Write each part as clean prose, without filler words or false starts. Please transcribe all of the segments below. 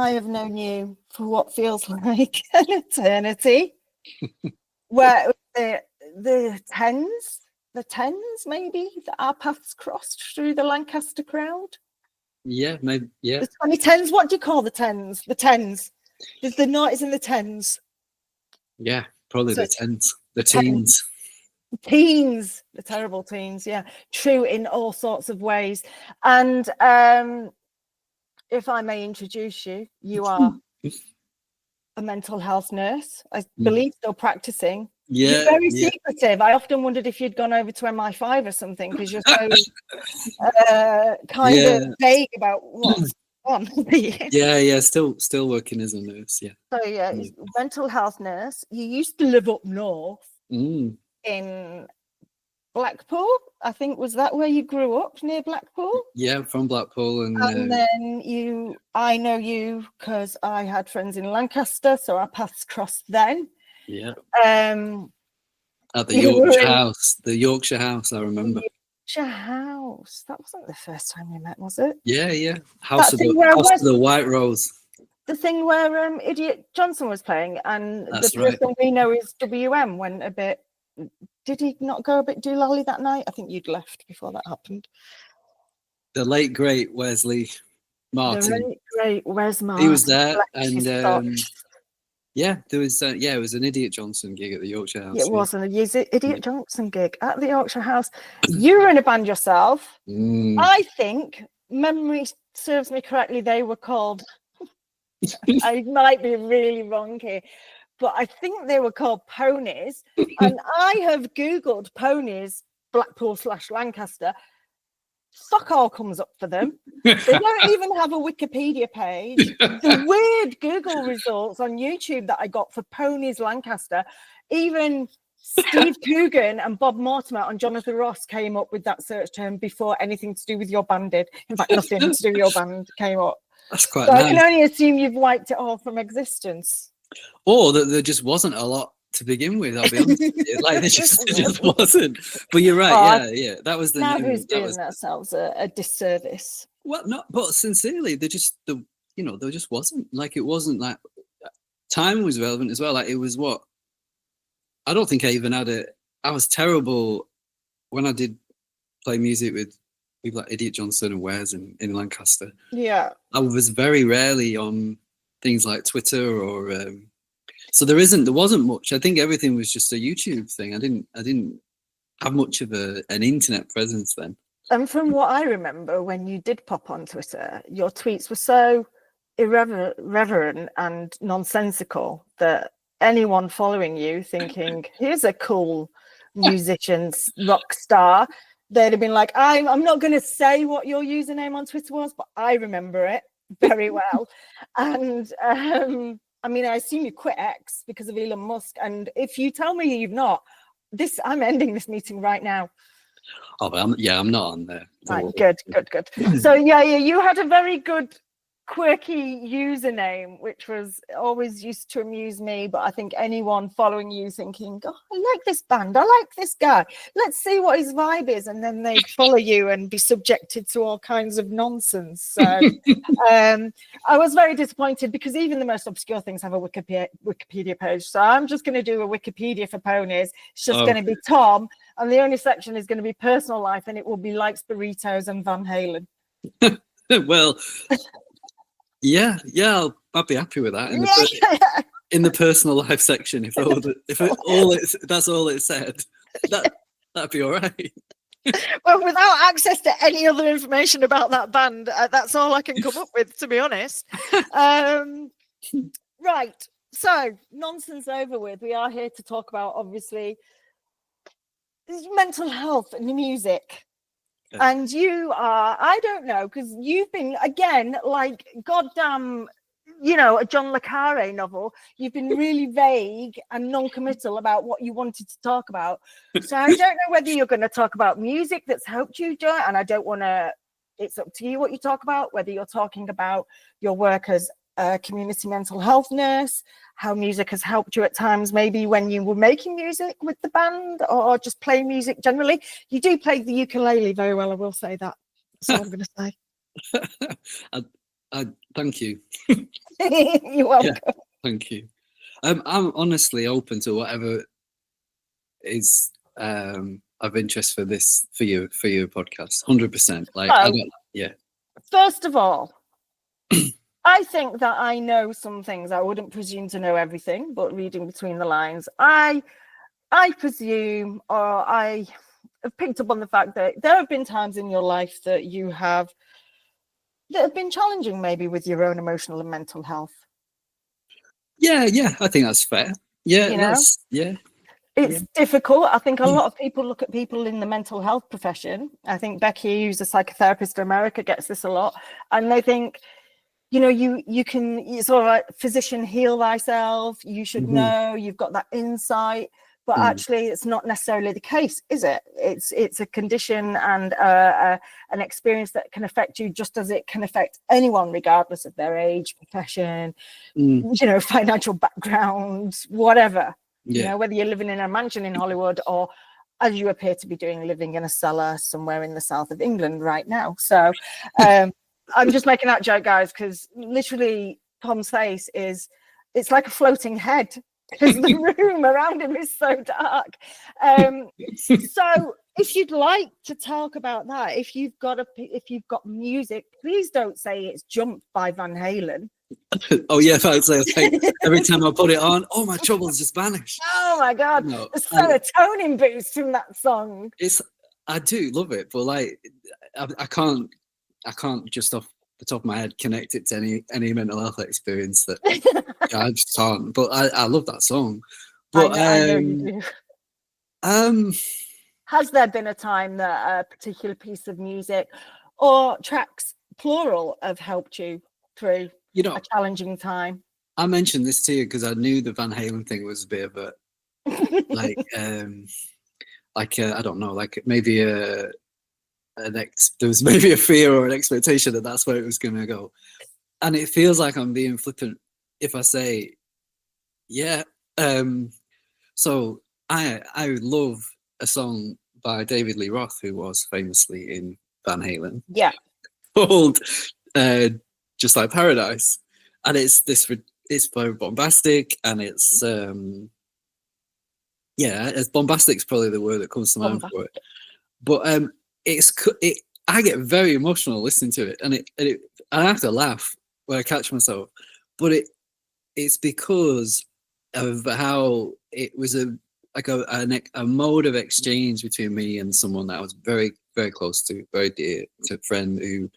I have known you for what feels like an eternity. Where the tens maybe that our paths crossed through the Lancaster crowd. Yeah, maybe. Yeah. The 2010s. What do you call the tens? The tens. There's the noughties and the tens. Yeah, probably So the tens. The teens. Teens, the terrible teens. Yeah, true in all sorts of ways. And if I may introduce you, you are a mental health nurse. I believe still practicing. Yeah, you're very secretive. I often wondered if you'd gone over to MI5 or something because you're so kind of vague about what's on. Yeah, still working as a nurse. Yeah. So yeah, mental health nurse. You used to live up north in Blackpool. I think, was that where you grew up, near Blackpool? Yeah, from Blackpool, and then I know you because I had friends in Lancaster, so our paths crossed then. Yeah. At the Yorkshire House, I remember. Yorkshire House. That wasn't the first time we met, was it? Yeah. House of the White Rose. The thing where Idiot Johnson was playing, and That's the person we know is WM went a bit. Did he not go a bit doolally that night? I think you'd left before that happened. The late great Wesley Martin. The late great Wes Martin. He was there, and there was it was an Idiot Johnson gig at the Yorkshire House. It was an Idiot Johnson gig at the Yorkshire House. You were in a band yourself. I think, memory serves me correctly, they were called. I might be really wrong here, but I think they were called Ponies. And I have Googled Ponies Blackpool/Lancaster. Fuck all comes up for them. They don't even have a Wikipedia page. The weird Google results on YouTube that I got for Ponies Lancaster, even Steve Coogan and Bob Mortimer on Jonathan Ross came up with that search term before anything to do with your band did. In fact, nothing to do with your band came up. That's quite so nice. I can only assume you've wiped it all from existence. Or that there just wasn't a lot to begin with, I'll be honest with you. Like, there just wasn't. But you're right, yeah. That was the now name. Who's doing themselves a disservice? Well, but sincerely, there just wasn't. Like, it wasn't like time was relevant as well. Like, it was what I don't think I even had I was terrible when I did play music with people like Idiot Johnson and Wes in Lancaster. Yeah. I was very rarely on things like Twitter or so there wasn't much. I think everything was just a YouTube thing. I didn't have much of an internet presence then. And from what I remember, when you did pop on Twitter, your tweets were so irreverent and nonsensical that anyone following you thinking, here's a cool musician, rock star, they'd have been like, I'm not going to say what your username on Twitter was, but I remember it very well. And I mean, I assume you quit X because of Elon Musk. And if you tell me you've not, I'm ending this meeting right now. Oh, I'm not on there. Right, good. So you had a very good, quirky username, which was always used to amuse me. But I think anyone following you thinking, oh, I like this band, I like this guy, let's see what his vibe is, and then they'd follow you and be subjected to all kinds of nonsense. So I was very disappointed because even the most obscure things have a Wikipedia page. So I'm just going to do a Wikipedia for Ponies. It's just going to be Tom, and the only section is going to be personal life, and it will be likes burritos and Van Halen. Well, yeah, I'll be happy with that in the personal life section. If that's all it said, that'd be all right. Well, without access to any other information about that band, that's all I can come up with, to be honest. Right, so nonsense over with. We are here to talk about, obviously, mental health and music. And you are, I don't know, because you've been, again, like goddamn, a John le Carré novel. You've been really vague and non-committal about what you wanted to talk about. So I don't know whether you're going to talk about music that's helped you, Joe, and I don't want to, it's up to you what you talk about, whether you're talking about your work as a community mental health nurse, how music has helped you at times, maybe when you were making music with the band, or just play music generally. You do play the ukulele very well, I will say that. That's all I'm going to say. Thank you. You're welcome. Yeah, thank you. I'm honestly open to whatever is of interest for your podcast. 100%. Like, I don't. Yeah. First of all, I think that I know some things. I wouldn't presume to know everything, but reading between the lines, I presume, or I have picked up on the fact that there have been times in your life that have been challenging, maybe with your own emotional and mental health. Yeah, I think that's fair. Yeah, It's difficult. I think a lot of people look at people in the mental health profession. I think Becky, who's a psychotherapist in America, gets this a lot, and they think, you can sort of like, physician, heal thyself. You should know. You've got that insight. But actually, it's not necessarily the case, is it? It's a condition and an experience that can affect you just as it can affect anyone, regardless of their age, profession, financial background, whatever. Whether you're living in a mansion in Hollywood or, as you appear to be doing, living in a cellar somewhere in the south of England right now. So I'm just making that joke, guys, because literally Tom's face it's like a floating head, because the room around him is so dark. So if you'd like to talk about that, if you've got music, please don't say it's Jump by Van Halen. Oh yeah, I would say every time I put it on, my troubles just vanish. Oh my god, the serotonin boost from that song. I do love it, but like I can't just off the top of my head connect it to any mental health experience that I just can't. But I love that song. But I know you do. Has there been a time that a particular piece of music or tracks, plural, have helped you through a challenging time? I mentioned this to you because I knew the Van Halen thing was a bit of a I don't know, like maybe there was maybe a fear or an expectation that that's where it was going to go, and it feels like I'm being flippant if I say, yeah. So I love a song by David Lee Roth, who was famously in Van Halen. Yeah. Called Just Like Paradise, and it's very bombastic, and it's as bombastic's probably the word that comes to mind for it. But I get very emotional listening to it, and I have to laugh when I catch myself. But it's because of how it was a mode of exchange between me and someone that I was very, very close to, very dear to, a friend who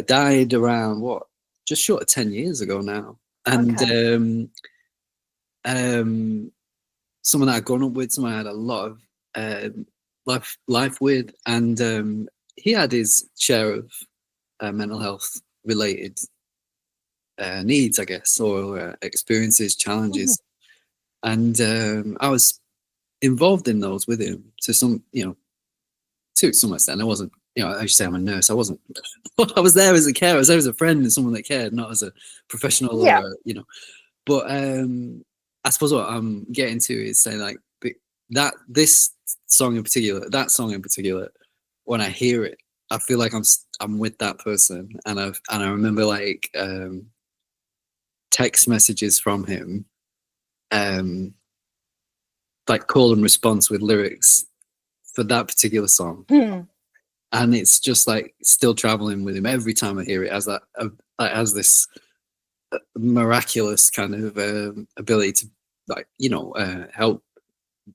died around just short of 10 years ago now, and someone that I'd grown up with, someone I had a lot of life with, and he had his share of mental health related needs, I guess, or experiences, challenges, and I was involved in those with him to some extent. I wasn't, I should say I'm a nurse. I wasn't. I was there as a carer. I was there as a friend and someone that cared, not as a professional. Yeah. But I suppose what I'm getting to is saying, like, that song in particular, when I hear it, I feel like I'm with that person, and I remember like text messages from him, like call and response with lyrics for that particular song. And it's just like still traveling with him every time I hear it, as that has this miraculous kind of ability to, like, help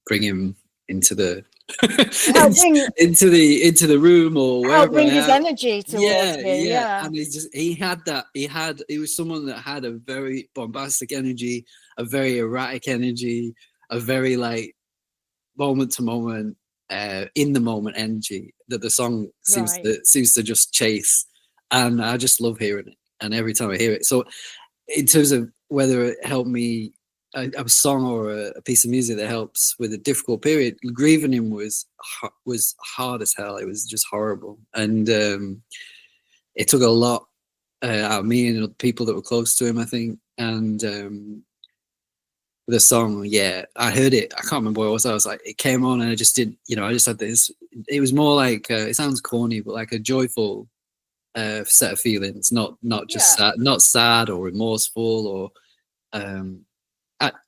bring him into the into the room, or wherever. Help bring his energy towards you. Yeah. And he was someone that had a very bombastic energy, a very erratic energy, a very like moment to moment, in the moment energy that the song seems to just chase, and I just love hearing it, and every time I hear it. So in terms of whether it helped me, a song or a piece of music that helps with a difficult period, grieving him was hard as hell. It was just horrible, and it took a lot out of me and the people that were close to him, I think. And the song, I heard it. I can't remember what it was. I was like, it came on, and I just did. I just had this. It was more like it sounds corny, but like a joyful set of feelings, not just not sad or remorseful or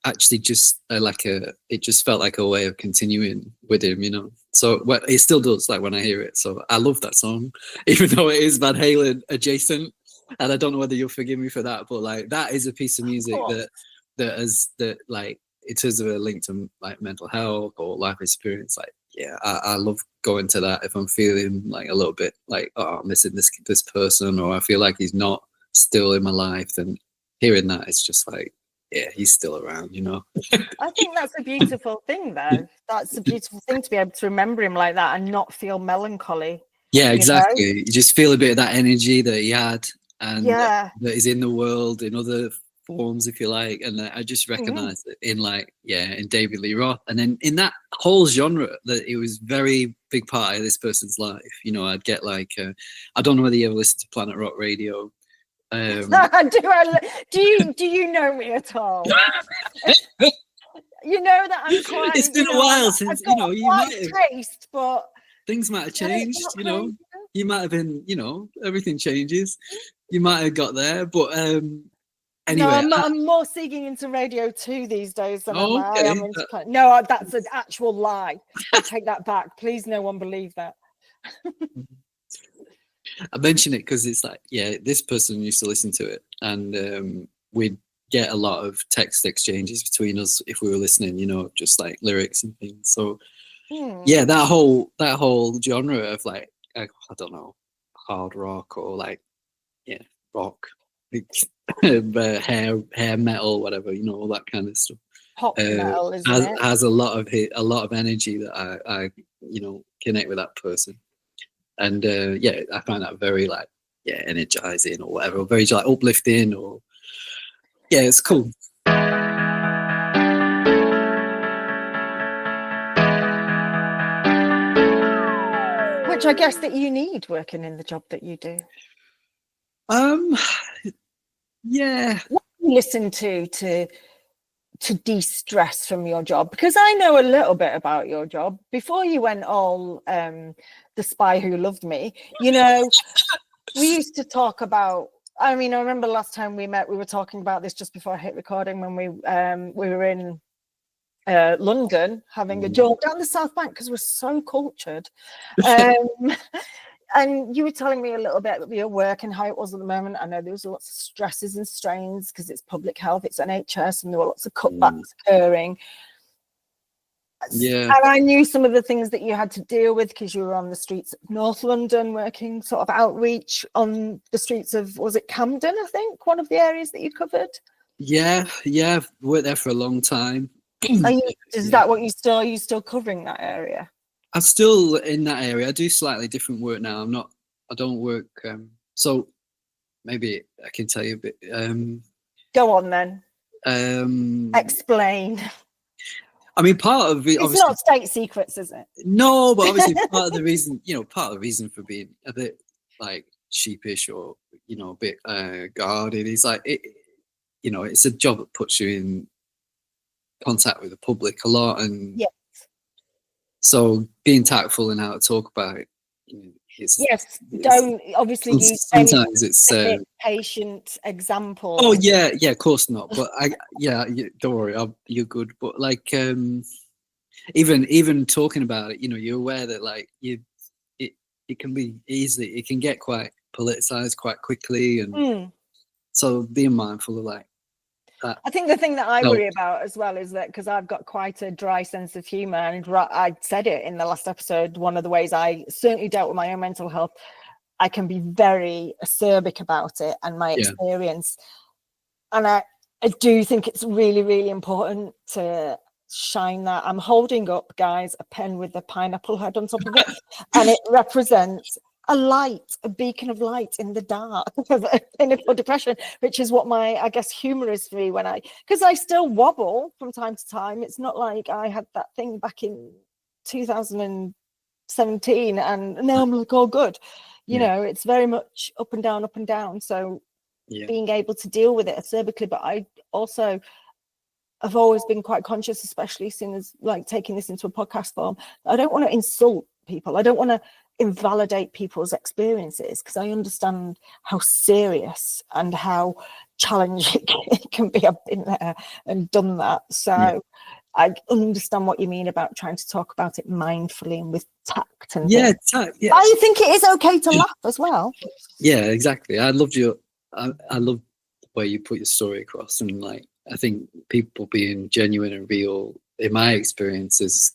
actually just it just felt like a way of continuing with him, you know. So it still does, like when I hear it. So I love that song, even though it is Van Halen adjacent, and I don't know whether you'll forgive me for that, but like that is a piece of music that like in terms of a link to like mental health or life experience, like I love going to that if I'm feeling like a little bit like, oh, I'm missing this person, or I feel like he's not still in my life. Then hearing that, it's just like, yeah, he's still around, you know. I think that's a beautiful thing, though. That's a beautiful thing to be able to remember him like that and not feel melancholy. Yeah, exactly. You just feel a bit of that energy that he had, and that is in the world in other forms, if you like. And I just recognize it in in David Lee Roth, and then in that whole genre that it was very big part of this person's life. You know, I'd get like I don't know whether you ever listen to Planet Rock Radio. Do you know me at all? You know that I'm quite. It's been a while since you might have taste, but things might have changed. You know, you might have been. You know, everything changes. You might have got there, but anyway. No, I'm more seeking into Radio 2 these days than I am into. No, that's an actual lie. I take that back. Please, no one believe that. I mention it because it's like, this person used to listen to it, and we'd get a lot of text exchanges between us if we were listening, you know, just like lyrics and things. So that whole genre of like, I don't know, hard rock or like rock, hair metal, whatever, you know, all that kind of stuff. Pop metal, isn't it? Has a lot of energy that I you know, connect with that person. And I find that very like energizing or whatever, or very like uplifting, or it's cool. Which I guess that you need working in the job that you do. Yeah. What do you listen to de-stress from your job? Because I know a little bit about your job. Before you went all the spy who loved me, you know, we used to talk about, I mean, I remember last time we met, we were talking about this just before I hit recording, when we were in London having a jaunt down the South Bank because we're so cultured. And you were telling me a little bit about your work and how it was at the moment. I know there was lots of stresses and strains because it's public health, it's NHS, and there were lots of cutbacks occurring. Yeah. And I knew some of the things that you had to deal with because you were on the streets of North London working sort of outreach on the streets of, was it Camden, I think, one of the areas that you covered? Yeah, I've worked there for a long time. That what are you still covering that area? I'm still in that area. I do slightly different work now. I don't work. So maybe I can tell you a bit. Go on then. Explain. I mean, part of it. It's not state secrets, is it? No, but obviously part of the reason for being a bit like sheepish or, you know, a bit guarded is like you know, it's a job that puts you in contact with the public a lot, and so being tactful in how to talk about it. You know, don't obviously use sometimes it's patient example. Oh yeah, of course not. But don't worry, you're good. But like even talking about it, you know, you're aware that like it can be easily, it can get quite politicized quite quickly, and so being mindful of like that. I think the thing that I worry about as well is that because I've got quite a dry sense of humor, and I said it in the last episode, one of the ways I certainly dealt with my own mental health, I can be very acerbic about it and my experience. And I do think it's really, really important to shine that. I'm holding up, guys, a pen with a pineapple head on top of it, and it represents a light, a beacon of light in the dark of clinical depression, which is what my, I guess, humor is for me because I still wobble from time to time. It's not like I had that thing back in 2017 and now I'm like, oh, good. You know, it's very much up and down. So being able to deal with it acerbically, but I also have always been quite conscious, especially as soon as like taking this into a podcast form, I don't want to insult people. I don't want to invalidate people's experiences, because I understand how serious and how challenging it can be. I've been there and done that. So I understand what you mean about trying to talk about it mindfully and with tact and things. I think it is okay to laugh as well. Yeah, exactly. I loved I love the way you put your story across, and like I think people being genuine and real, in my experience, has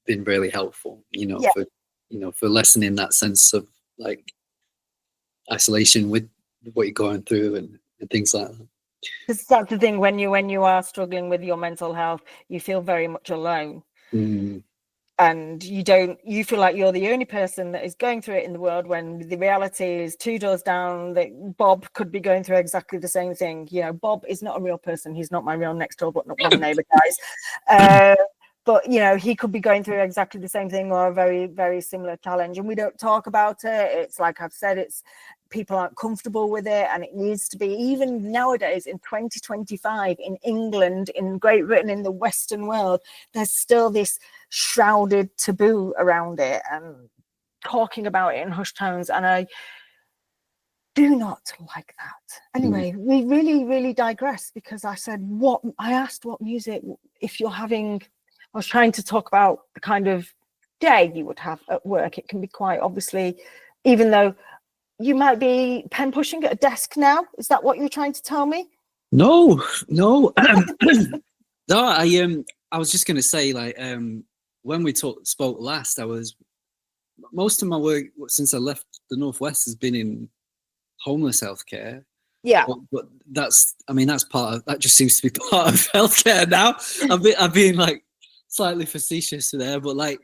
been really helpful. For lessening that sense of like isolation with what you're going through and things like that. Because that's the thing, when you are struggling with your mental health, you feel very much alone. And you feel like you're the only person that is going through it in the world, when the reality is 2 doors down that Bob could be going through exactly the same thing. Bob is not a real person. He's not my real next door, but not one neighbor, guys. But he could be going through exactly the same thing, or a very, very similar challenge, and we don't talk about it. It's like I've said, it's people aren't comfortable with it, and it needs to be. Even nowadays in 2025 in England, in Great Britain, in the Western world, there's still this shrouded taboo around it and talking about it in hushed tones, and I do not like that. Anyway, we really, really digress, because I asked what music, if you're having, I was trying to talk about the kind of day you would have at work. It can be quite, obviously, even though you might be pen pushing at a desk now. Is that what you're trying to tell me? No. No, I was just going to say, like, when we spoke last, most of my work since I left the Northwest has been in homeless healthcare. Yeah. But that's that just seems to be part of healthcare now. I've been like slightly facetious there, but like,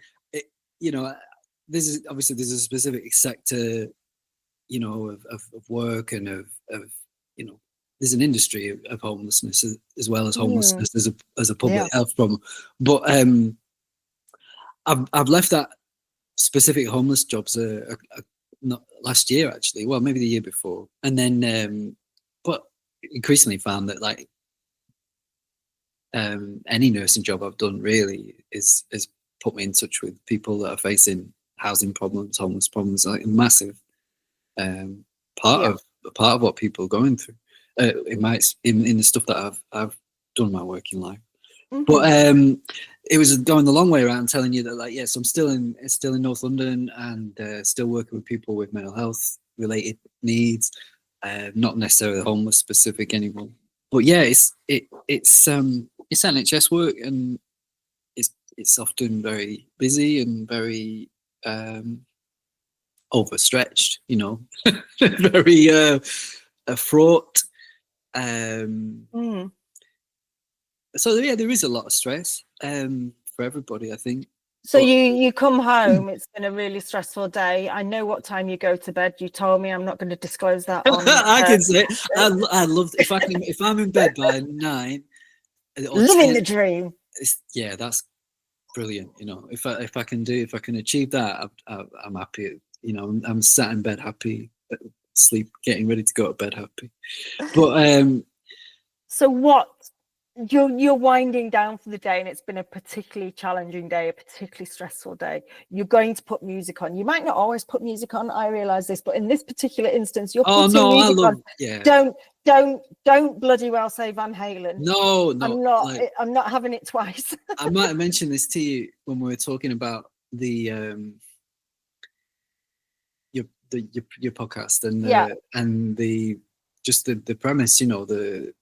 there's a specific sector, of work and of there's an industry of homelessness as well as homelessness as a public health problem. But I've left that specific homeless jobs not last year, actually. Well, maybe the year before, and then but increasingly found that like any nursing job I've done really is put me in touch with people that are facing housing problems, homeless problems, like a massive part of what people are going through in the stuff that I've done my working life. But it was going the long way around telling you that, like, yes, I'm still in North London and still working with people with mental health related needs, not necessarily homeless specific anymore. But yeah, it's NHS work, and it's often very busy and very overstretched, very fraught. So yeah, there is a lot of stress for everybody, I think. So you come home, it's been a really stressful day. I know what time you go to bed. You told me. I'm not going to disclose that on I can say I love if I'm in bed by 9, living the dream. Yeah, that's brilliant. If I can achieve that, I'm happy. I'm sat in bed happy, sleep, getting ready to go to bed happy. But so what? You're winding down for the day, and it's been a particularly challenging day, a particularly stressful day. You're going to put music on. You might not always put music on, I realize this, but in this particular instance, you're putting music on. Yeah. Don't bloody well say Van Halen. No, I'm not having it twice. I might have mentioned this to you when we were talking about the your podcast and the just the premise, the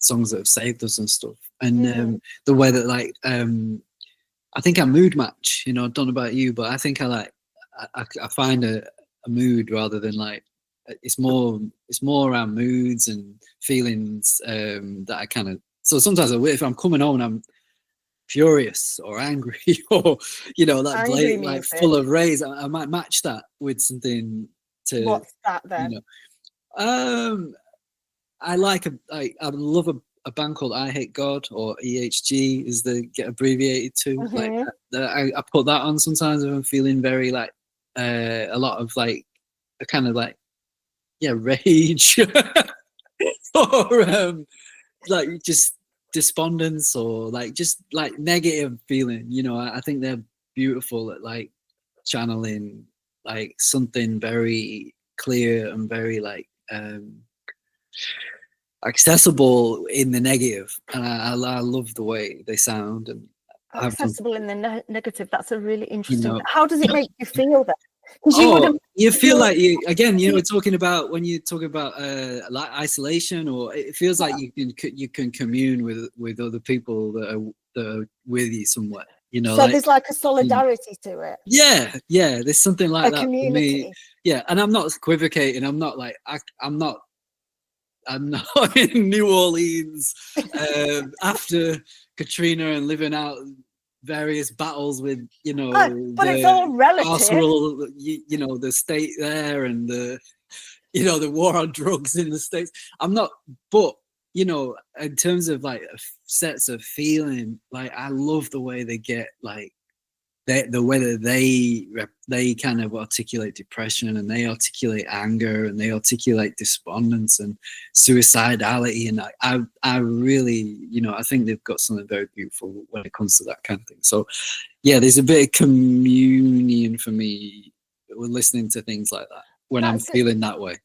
songs that have saved us and stuff, and the way that like I think I mood match. I don't know about you, but I think I find a mood rather than like it's more around moods and feelings that I kind of. So sometimes if I'm coming home and I'm furious or angry or like full of rage, I might match that with something to. What's that then? I love a band called I Hate God, or EHG is they get abbreviated to. Like I put that on sometimes when I'm feeling very like a lot of like a kind of like rage or like just despondence or like just like negative feeling. I think they're beautiful at like channeling like something very clear and very like accessible in the negative, and I love the way they sound. And accessible in the negative. That's a really you interesting. know, How does it make you feel then? Because you would have. you feel like you again, you know, talking about when you talk about like isolation, or it feels like you can commune with other people that are with you somewhere. You know, So like, there's like a solidarity to it. Yeah, there's something like A that community. for me. Yeah, and I'm not equivocating. I'm not like I'm not in New Orleans after Katrina and living out various battles with, you know, but it's all relative. carceral, you know, the state there, and the, you know, the war on drugs in the States. I'm not, but, you know, in terms of like sets of feeling, like I love the way they get like the way that they kind of articulate depression, and they articulate anger, and they articulate despondence and suicidality, and I really, you know, I think they've got something very beautiful when it comes to that kind of thing. So yeah, there's a bit of communion for me with listening to things like that when I'm feeling that way.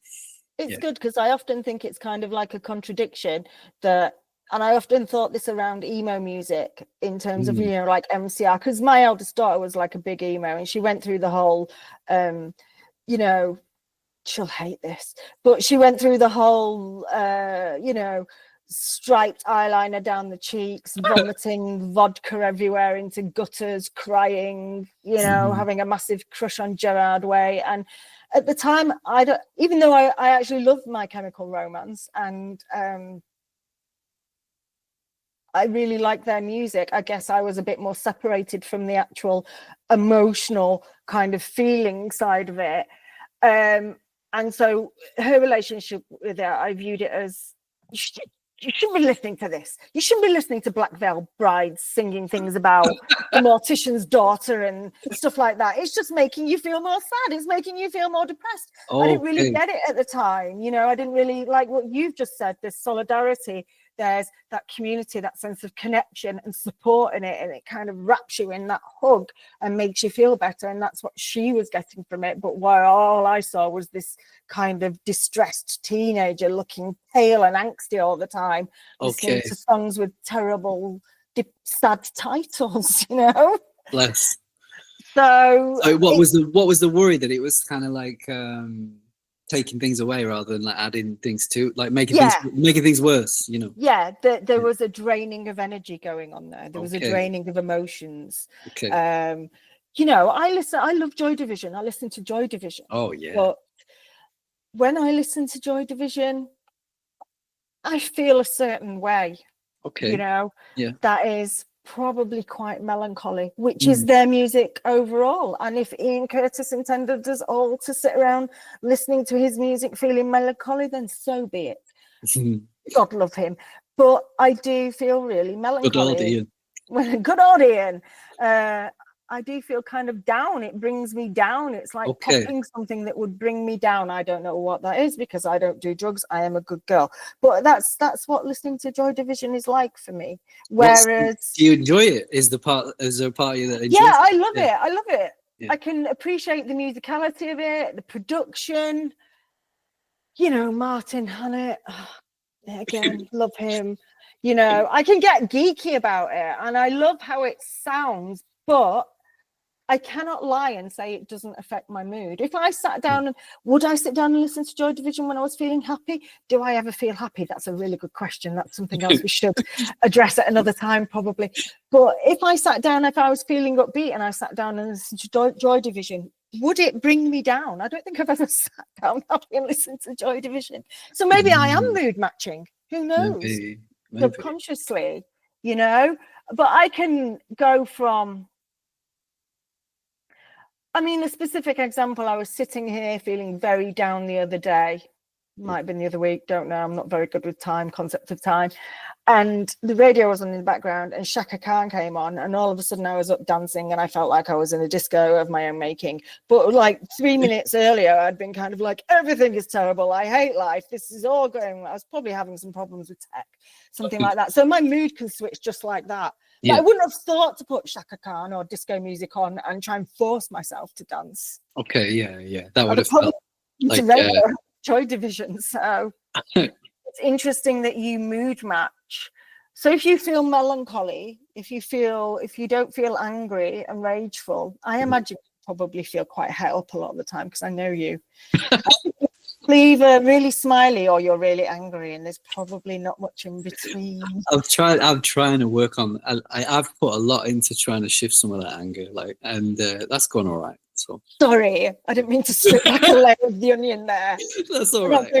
It's good, because I often think it's kind of like a contradiction that, and I often thought this around emo music in terms of, you know, like MCR, because my eldest daughter was like a big emo, and she went through the whole, you know, she'll hate this, but she went through the whole, you know, striped eyeliner down the cheeks, vomiting vodka everywhere into gutters, crying, you know, having a massive crush on Gerard Way. And at the time, even though I actually loved My Chemical Romance, and I really like their music, I guess I was a bit more separated from the actual emotional kind of feeling side of it. And so her relationship with it, I viewed it as, you shouldn't be listening to this. You shouldn't be listening to Black Veil Brides singing things about the mortician's daughter and stuff like that. It's just making you feel more sad. It's making you feel more depressed. Okay. I didn't really get it at the time. You know, I didn't really like what you've just said, this solidarity. There's that community, that sense of connection and support in it, and it kind of wraps you in that hug and makes you feel better. And that's what she was getting from it. But while all I saw was this kind of distressed teenager looking pale and angsty all the time, listening to songs with terrible, sad titles, you know. Bless. So what was the worry, that it was kind of like taking things away rather than like adding things to, like making things worse, you know? Yeah, there was a draining of energy going on there. There was a draining of emotions. You know, I love Joy Division. I listen to Joy Division. Oh yeah. But when I listen to Joy Division, I feel a certain way. You know, that is probably quite melancholy, which is their music overall. And if Ian Curtis intended us all to sit around listening to his music feeling melancholy, then so be it. God love him. But I do feel really melancholy. Good old Ian. I do feel kind of down. It brings me down. It's like popping something that would bring me down. I don't know what that is, because I don't do drugs. I am a good girl. But that's what listening to Joy Division is like for me. Whereas, do you enjoy it? Is there a part of you that enjoys it? I love it. I love it. Yeah. I can appreciate the musicality of it, the production. You know, Martin Hannett. Again, love him. You know, I can get geeky about it, and I love how it sounds, but I cannot lie and say it doesn't affect my mood. If I sat down, would I sit down and listen to Joy Division when I was feeling happy? Do I ever feel happy? That's a really good question. That's something else we should address at another time, probably. But if I sat down, if I was feeling upbeat and I sat down and listened to Joy Division, would it bring me down? I don't think I've ever sat down happy and listened to Joy Division. So maybe I am mood matching. Who knows? Maybe. Subconsciously, you know. But I can go from, I mean, a specific example, I was sitting here feeling very down the other day, Might have been the other week, don't know. I'm not very good with time, concept of time. And the radio was on in the background and Shaka Khan came on, and all of a sudden I was up dancing and I felt like I was in a disco of my own making. But like 3 minutes earlier, I'd been kind of like, everything is terrible. I hate life. This is all going. I was probably having some problems with tech, something like that. So my mood can switch just like that. But I wouldn't have thought to put Shaka Khan or disco music on and try and force myself to dance. Okay, yeah. That would have probably felt like Joy Division. So it's interesting that you mood match. So if you feel melancholy, if you don't feel angry and rageful, I imagine you probably feel quite help a lot of the time, because I know you. Either really smiley or you're really angry, and there's probably not much in between. I'm trying to work on. I've put a lot into trying to shift some of that anger, and that's going all right. So sorry, I didn't mean to strip back a layer of the onion there. That's all right.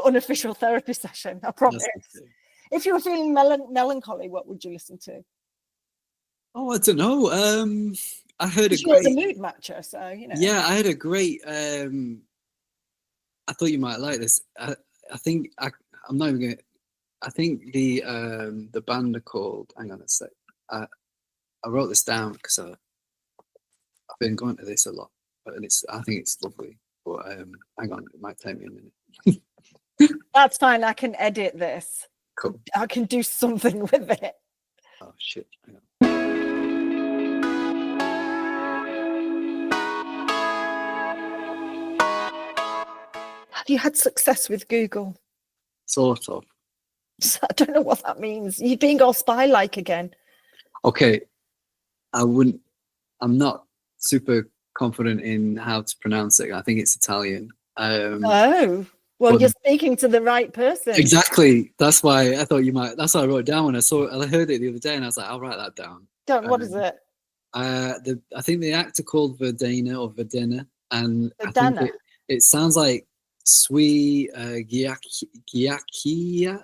Unofficial therapy session, I promise. Okay. If you were feeling melancholy, what would you listen to? Oh, I don't know. I heard a great. Was a mood matcher, so you know. Yeah, I had a great. I thought you might like this. I think I'm not even gonna. I think the band are called. Hang on a sec. I wrote this down because I've been going to this a lot, and I think it's lovely. But hang on, it might take me a minute. That's fine. I can edit this. Cool. I can do something with it. Oh shit! Hang on. Have you had success with Google? Sort of. I don't know what that means. You're being all spy-like again. Okay. I'm not super confident in how to pronounce it. I think it's Italian. Oh, well, you're speaking to the right person. Exactly. That's why I thought you might. That's why I wrote it down when I heard it the other day, and I was like, I'll write that down. What is it? I think the actor called Verdena, and Verdena. I think it sounds like Sui Giakia.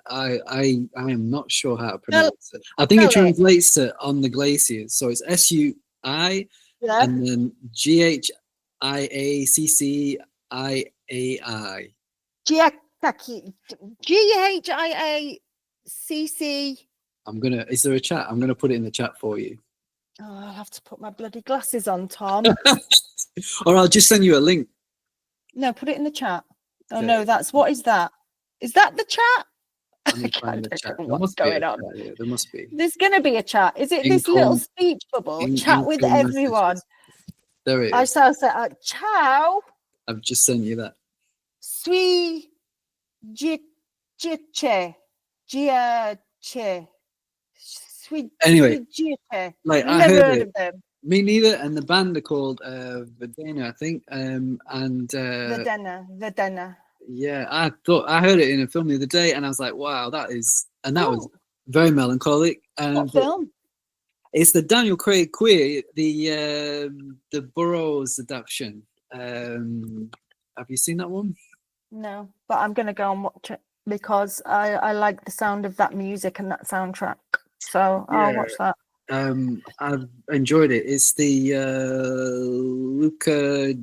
I am not sure how to pronounce it. I think it translates to on the glaciers. So it's SUI and then GHIACCIAI. GHIACC. Is there a chat? I'm gonna put it in the chat for you. Oh, I'll have to put my bloody glasses on, Tom. Or I'll just send you a link. No, put it in the chat. Oh no, what is that? Is that the chat? What's going on? There must be. There's gonna be a chat. Is it this little speech bubble? Chat with everyone. There it is. I shall say, ciao. I've just sent you that. Sui Giche. Anyway, like I heard of them. Me neither. And the band are called Verdena, I think. Verdena. Yeah, I heard it in a film the other day, and I was like, wow, that was very melancholic. What film? It's the Daniel Craig Queer, the Burroughs adaptation. Have you seen that one? No, but I'm gonna go and watch it because I like the sound of that music and that soundtrack. So I'll watch that. I've enjoyed it. It's the Luca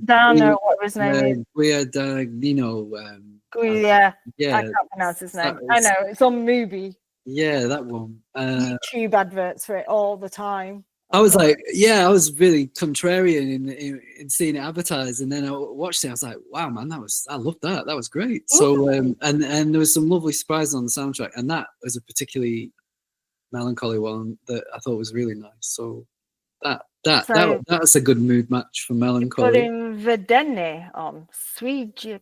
Dano, whatever his name is. Guadagnino. Yeah, I can't pronounce his name. I know, it's on Mubi. Yeah, that one. YouTube adverts for it all the time. I was like, I was really contrarian in seeing it advertised, and then I watched it. I was like, wow, man, I loved that. That was great. So, and there was some lovely surprises on the soundtrack, and that was a particularly melancholy one that I thought was really nice. So that's a good mood match for melancholy. Putting Vedenne on Sweet,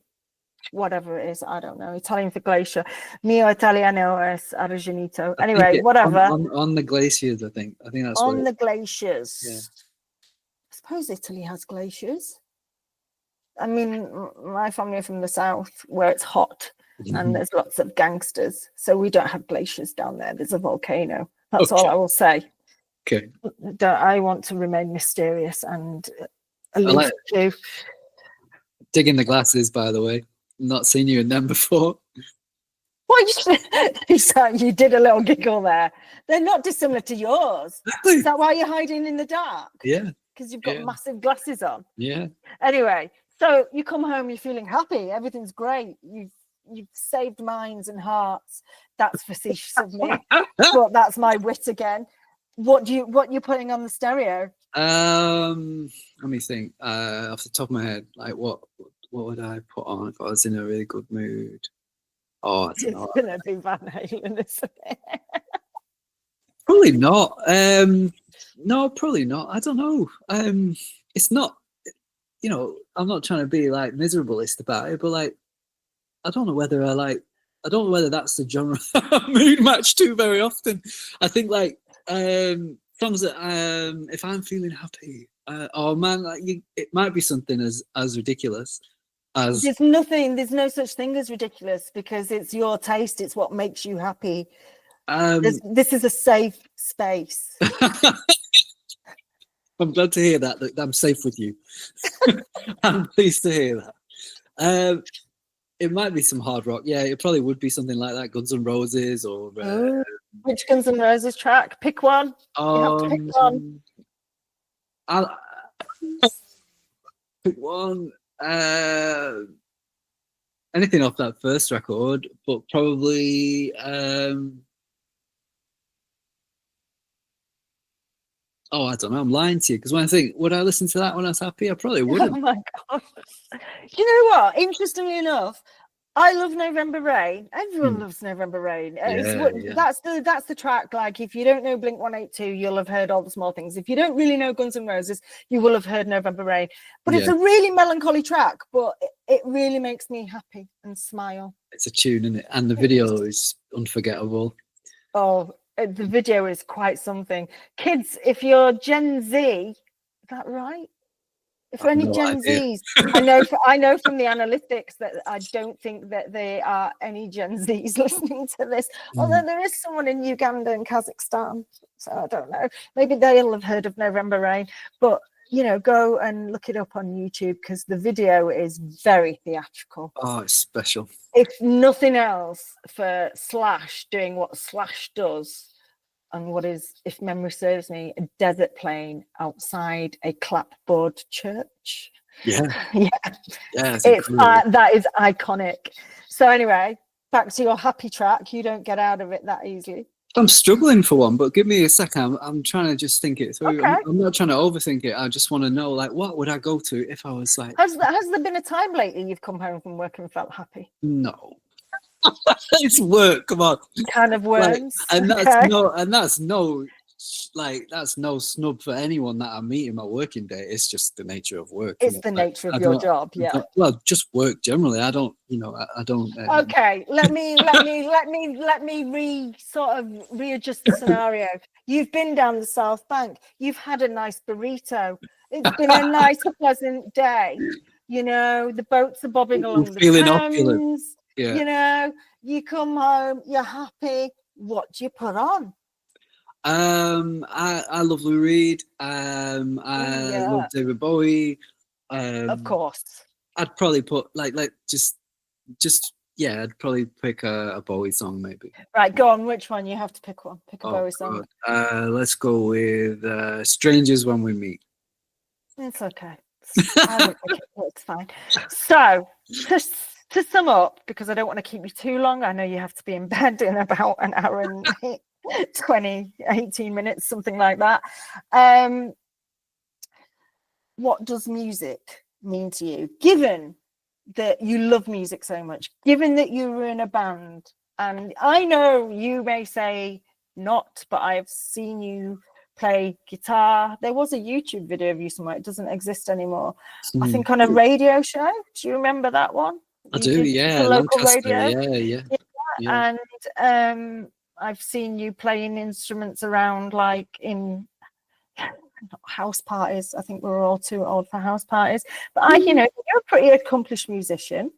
whatever it is, I don't know. Italian for glacier. Mio Italiano es arrugginito. Anyway, whatever. On the glaciers, I think that's on the glaciers. Yeah. I suppose Italy has glaciers. I mean, my family are from the south where it's hot. And there's lots of gangsters, so we don't have glaciers down there. There's a volcano. That's all I will say. Okay. I want to remain mysterious and elusive too. Digging the glasses, by the way. Not seen you in them before. What you did a little giggle there. They're not dissimilar to yours. Exactly. Is that why you're hiding in the dark? Yeah. Because you've got massive glasses on. Yeah. Anyway, So you come home, you're feeling happy, everything's great. You've saved minds and hearts. That's facetious of me, but that's my wit again. What you're putting on the stereo? Let me think. Off the top of my head, like what would I put on if I was in a really good mood? Oh, I don't know. It's gonna be Van Halen, isn't it? Probably not. No, probably not. I don't know. It's not. You know, I'm not trying to be like miserablest about it, but like, I don't know whether that's the genre mood match too very often. I think like songs that if I'm feeling happy, oh man, like it might be something as ridiculous as There's no such thing as ridiculous because it's your taste. It's what makes you happy. This is a safe space. I'm glad to hear that I'm safe with you. I'm pleased to hear that. It might be some hard rock. Yeah, it probably would be something like that, Guns N' Roses or. Which Guns N' Roses track? Pick one. You have to pick one. I'll pick one. Anything off that first record, but probably. Oh, I don't know. I'm lying to you because when I think, would I listen to that when I was happy? I probably wouldn't. Oh my god! You know what? Interestingly enough, I love November Rain. Everyone loves November Rain. Yeah. That's the track. Like, if you don't know Blink 182, you'll have heard All the Small Things. If you don't really know Guns N' Roses, you will have heard November Rain. But it's a really melancholy track, but it really makes me happy and smile. It's a tune, isn't it? And the video is unforgettable. Oh, the video is quite something. Kids, if you're Gen Z, is that right? If any Gen Zs, I know from the analytics that I don't think that there are any Gen Zs listening to this. Although there is someone in Uganda and Kazakhstan, so I don't know. Maybe they'll have heard of November Rain. But you know, go and look it up on YouTube because the video is very theatrical. Oh, it's special. If nothing else, for Slash doing what Slash does. And what is, if memory serves me, a desert plain outside a clapboard church. Yeah. That is iconic. So anyway, back to your happy track. You don't get out of it that easily. I'm struggling for one, but give me a second. I'm trying to just think it through. Okay. I'm not trying to overthink it. I just want to know, like, what would I go to if I was like... Has there been a time lately you've come home from work and felt happy? No. It's work, come on. Kind of worms. Like, that's no snub for anyone that I meet in my working day. It's just the nature of work. It's the nature of your job, yeah. Well, just work generally. I don't. Okay, let me readjust the scenario. You've been down the South Bank. You've had a nice burrito. It's been a nice, pleasant day. You know, the boats are bobbing along the Thames. Yeah. You know, you come home, you're happy. What do you put on? I love Lou Reed. I love David Bowie. Of course. I'd probably put like just I'd probably pick a Bowie song maybe. Right, go on. Which one? You have to pick one. Pick a Bowie song. Let's go with "Strangers When We Meet." It's okay. It's fine. So to sum up, because I don't want to keep you too long, I know you have to be in bed in about an hour and 18 minutes, something like that. What does music mean to you? Given that you love music so much, given that you were in a band, and I know you may say not, but I've seen you play guitar. There was a YouTube video of you somewhere. It doesn't exist anymore. I think on a radio show. Do you remember that one? I do, yeah. Local Lancaster, radio. Yeah. And I've seen you playing instruments around, like in house parties. I think we're all too old for house parties. But you're a pretty accomplished musician.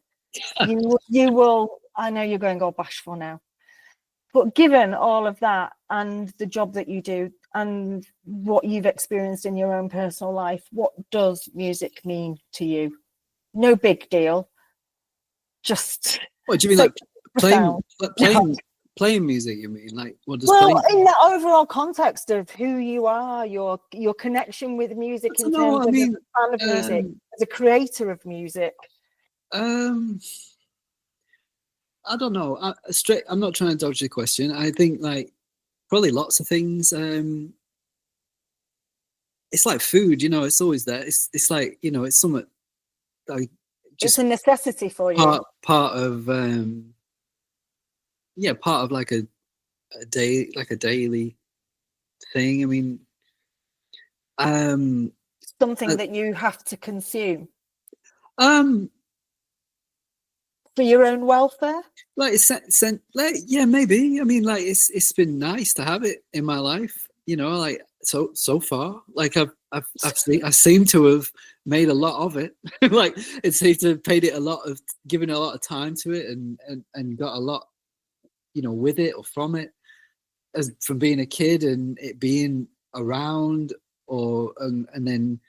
You will. I know you're going all bashful now. But given all of that and the job that you do and what you've experienced in your own personal life, what does music mean to you? No big deal. Just what do you mean, like playing music, you mean? Like, what does Well, playing? in the overall context of who you are, your connection with music I in don't know. terms I of mean, as a fan of music, as a creator of music. I don't know. I'm not trying to dodge the question. I think like probably lots of things. It's like food, you know. It's always there. It's like, you know, it's something like It's just a necessity for you. part of part of like a day, like a daily thing. I mean, Something uh, that you have to consume um, for your own welfare. like like, yeah, maybe. I mean, like it's been nice to have it in my life, you know. Like so far, like I seem to have made a lot of it. Like it seems to have paid it a lot of, given a lot of time to it, and got a lot, you know, with it or from it, as from being a kid and it being around, or and then,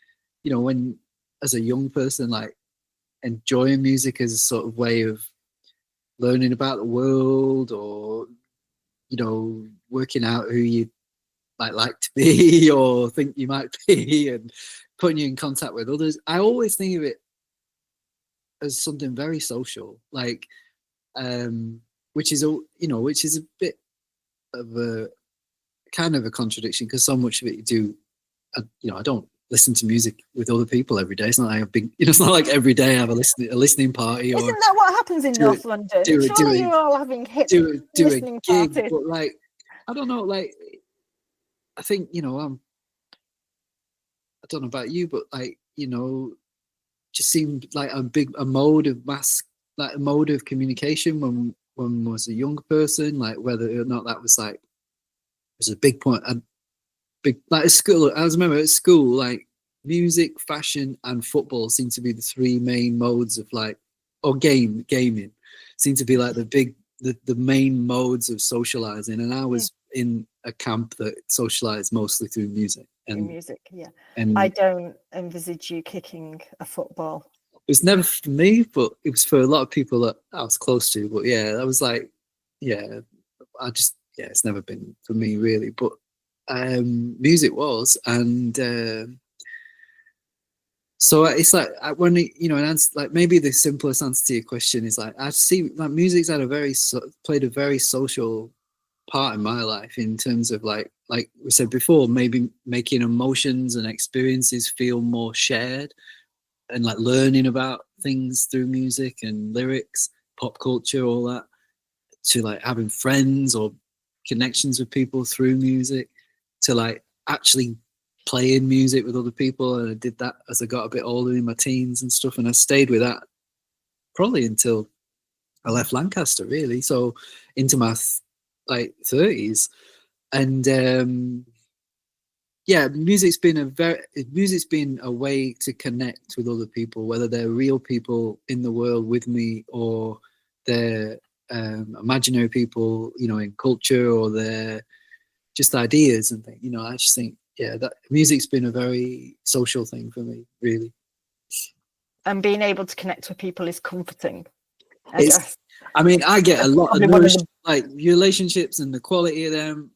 you know, when as a young person, like enjoying music as a sort of way of learning about the world, or, you know, working out who you might like to be or think you might be, and putting you in contact with others. I always think of it as something very social, like which is which is a bit of a kind of a contradiction, because so much of it you do, I don't listen to music with other people every day. It's not like a big, you know, it's not like every day I have a listening party, or Isn't that what happens in do North London? do Surely you're all having hip do a listening gig. parties. But like, I don't know, like I think, you know, I don't know about you, but like, you know, just seemed like a mode of like a mode of communication when I was a younger person, like whether or not that was like, was a big point, a big, like at school. I remember at school, like music, fashion, and football seemed to be the three main modes of like, or gaming seemed to be like the main modes of socializing. And I was in a camp that socialized mostly through music. In And music, yeah. and I don't envisage you kicking a football. it was never for me, but it was for a lot of people that I was close to. But yeah, I was like, yeah, it's never been for me really. But music was, and so it's like when you know, an answer, like maybe the simplest answer to your question is like, I see like music's had played a very social part in my life, in terms of like we said before, maybe making emotions and experiences feel more shared, and like learning about things through music and lyrics, pop culture, all that, to like having friends or connections with people through music, to like actually playing music with other people. And I did that as I got a bit older in my teens and stuff, and I stayed with that probably until I left Lancaster, really, so into my like 30s. And yeah, music's been a way to connect with other people, whether they're real people in the world with me, or they're imaginary people, you know, in culture, or they're just ideas and things. You know, I just think, yeah, that music's been a very social thing for me, really. And being able to connect with people is comforting, I It's, guess. I mean, I get a lot of Probably one of the like relationships and the quality of them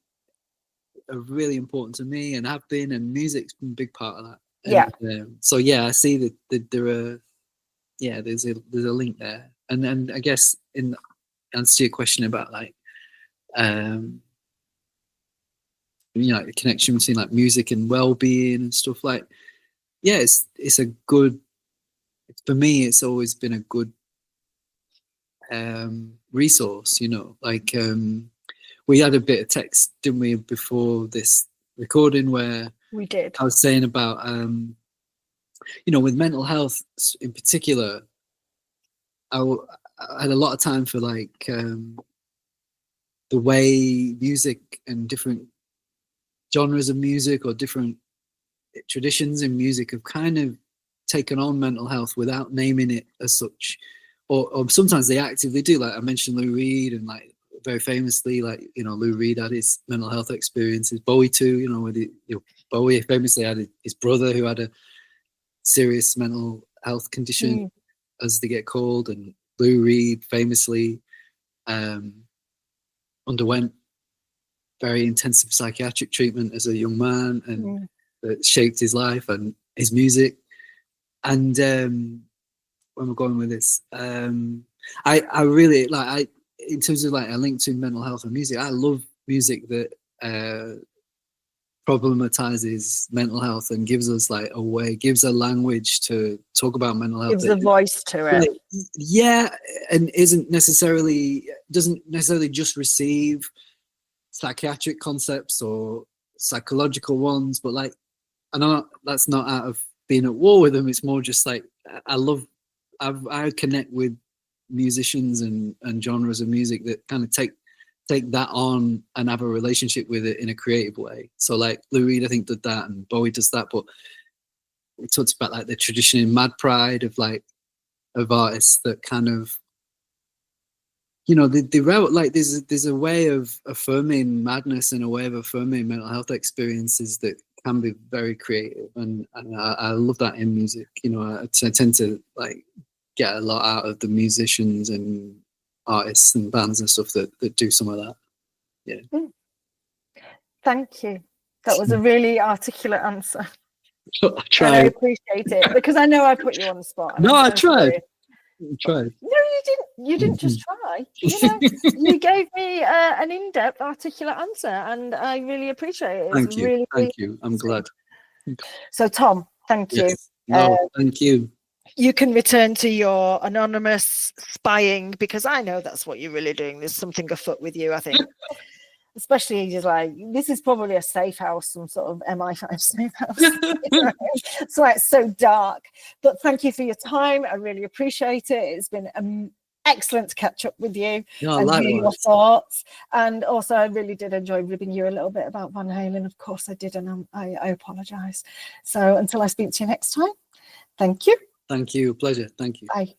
are really important to me, and have been, and music's been a big part of that. yeah. And, so yeah, I see that there are, yeah, there's a link there. And I guess in answer to your question about like you know, like the connection between like music and well-being and stuff, like, yeah, it's a good, for me it's always been a good resource, you know. Like we had a bit of text, didn't we, before this recording, where We did. I was saying about you know, with mental health in particular, I had a lot of time for like the way music and different genres of music, or different traditions in music, have kind of taken on mental health without naming it as such, or sometimes they actively do. Like I mentioned Lou Reed, and like very famously, like, you know, Lou Reed had his mental health experiences. Bowie too, you know, with Bowie famously had his brother who had a serious mental health condition, as they get called, and Lou Reed famously underwent very intensive psychiatric treatment as a young man, and that shaped his life and his music. And where am I going with this? I really like, in terms of like a link to mental health and music, I love music that problematizes mental health and gives us like a way, gives a language to talk about mental health. Gives a voice to it. Yeah, and doesn't necessarily just receive psychiatric concepts or psychological ones, but like, I know that's not out of being at war with them. It's more just like, I connect with musicians and genres of music that kind of take that on and have a relationship with it in a creative way. So like Lou Reed, I think, did that, and Bowie does that. But we talked about like the tradition in Mad Pride of artists that kind of, you know, like there's a way of affirming madness and a way of affirming mental health experiences that can be very creative, and I love that in music. You know, I tend to like get a lot out of the musicians and artists and bands and stuff that do some of that. Yeah. Thank you. That was a really articulate answer. I tried. And I appreciate it, because I know I put you on the spot. No, I tried. No, you didn't. You didn't just try. You know, you gave me an in-depth, articulate answer, and I really appreciate it. Thank you. Thank you. I'm glad. So, Tom, thank you. No, thank you. You can return to your anonymous spying, because I know that's what you're really doing. There's something afoot with you, I think. Especially just like, this is probably a safe house, some sort of MI5 safe house. So it's so dark. But thank you for your time. I really appreciate it. It's been excellent to catch up with you and hear your thoughts. And also, I really did enjoy ribbing you a little bit about Van Halen. Of course I did, and I apologise. So until I speak to you next time, thank you. Thank you. Pleasure. Thank you. Bye.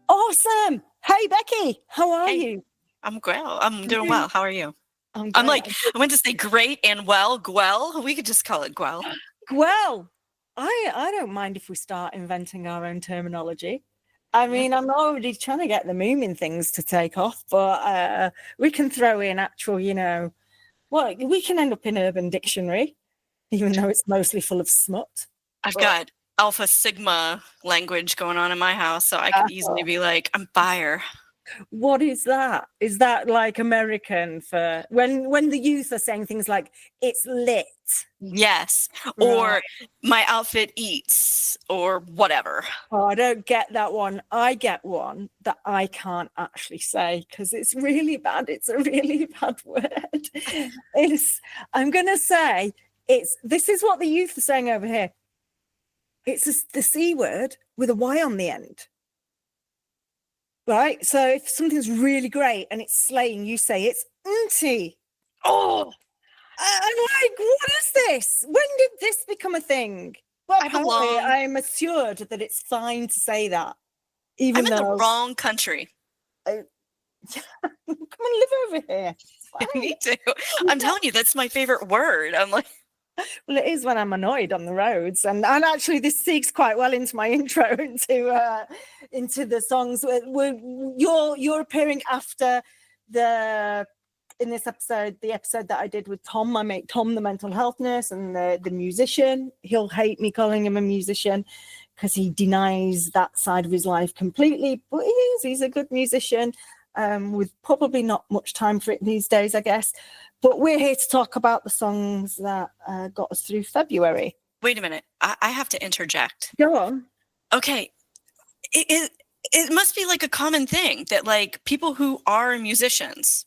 Awesome. Hey, Becky, how are you? I'm well. I'm doing well. How are you? I'm like, I went to say great and well. Gwell. We could just call it Gwell. Gwell. I don't mind if we start inventing our own terminology. I mean, I'm already trying to get the Moomin things to take off, but we can throw in actual, you know, well, we can end up in Urban Dictionary, even though it's mostly full of smut. I've got Alpha Sigma language going on in my house, so I could easily be like, I'm fire. What is that? Is that like American for when the youth are saying things like it's lit? Yes. Right. Or my outfit eats, or whatever. Oh, I don't get that one. I get one that I can't actually say because it's really bad. It's a really bad word. I'm gonna say this is what the youth are saying over here. It's the C word with a Y on the end. Right? So if something's really great and it's slaying, you say it's auntie. Oh. I'm like, what is this? When did this become a thing? Well, I'm assured that it's fine to say that. Even I'm in the wrong country. Come and live over here. Me too. I'm telling you, that's my favorite word. I'm like, well, it is when I'm annoyed on the roads, and actually this segues quite well into my intro into the songs. You're appearing after in this episode, the episode that I did with Tom, my mate Tom, the mental health nurse, and the musician. He'll hate me calling him a musician because he denies that side of his life completely, but he's a good musician with probably not much time for it these days, I guess. But we're here to talk about the songs that got us through February. Wait a minute. I have to interject. Go on. Okay. It must be like a common thing that like people who are musicians,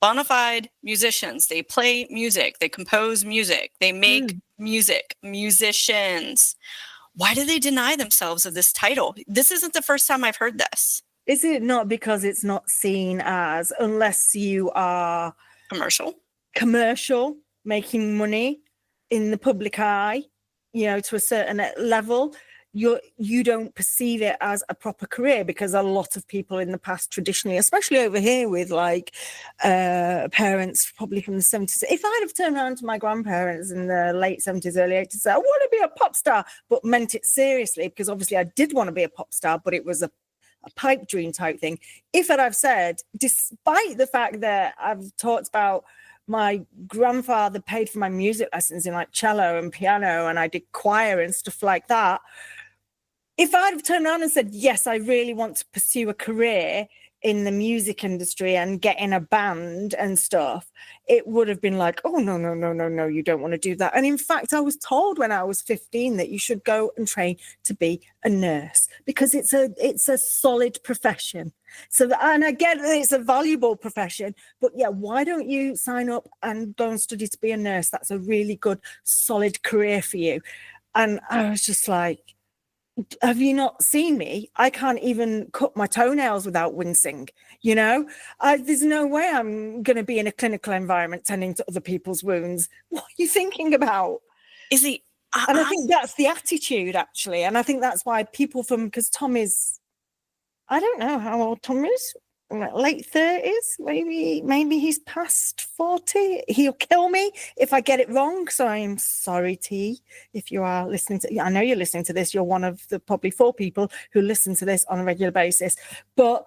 bona fide musicians, they play music, they compose music, they make music, musicians. Why do they deny themselves of this title? This isn't the first time I've heard this. Is it not because it's not seen as, unless you are commercial, making money in the public eye, you know, to a certain level, you don't perceive it as a proper career, because a lot of people in the past traditionally, especially over here with like parents probably from the 70s, if I'd have turned around to my grandparents in the late 70s, early 80s, said, I want to be a pop star, but meant it seriously, because obviously I did want to be a pop star, but it was a pipe dream type thing. If I'd said, despite the fact that I've talked about my grandfather paid for my music lessons in like cello and piano, and I did choir and stuff like that, if I'd have turned around and said, yes, I really want to pursue a career in the music industry and get in a band and stuff, it would have been like, oh, no, you don't want to do that. And in fact, I was told when I was 15 that you should go and train to be a nurse, because it's a solid profession. So and I get that it's a valuable profession, but yeah, why don't you sign up and go and study to be a nurse? That's a really good, solid career for you. And I was just like, have you not seen me? I can't even cut my toenails without wincing, you know? There's no way I'm going to be in a clinical environment tending to other people's wounds. What are you thinking about? Izzy, and I think that's the attitude, actually. And I think that's why people because Tom is, I don't know how old Tom is, late 30s, maybe he's past 40. He'll kill me if I get it wrong, so I'm sorry, T, if you are listening to, I know you're listening to this, you're one of the probably 4 people who listen to this on a regular basis, but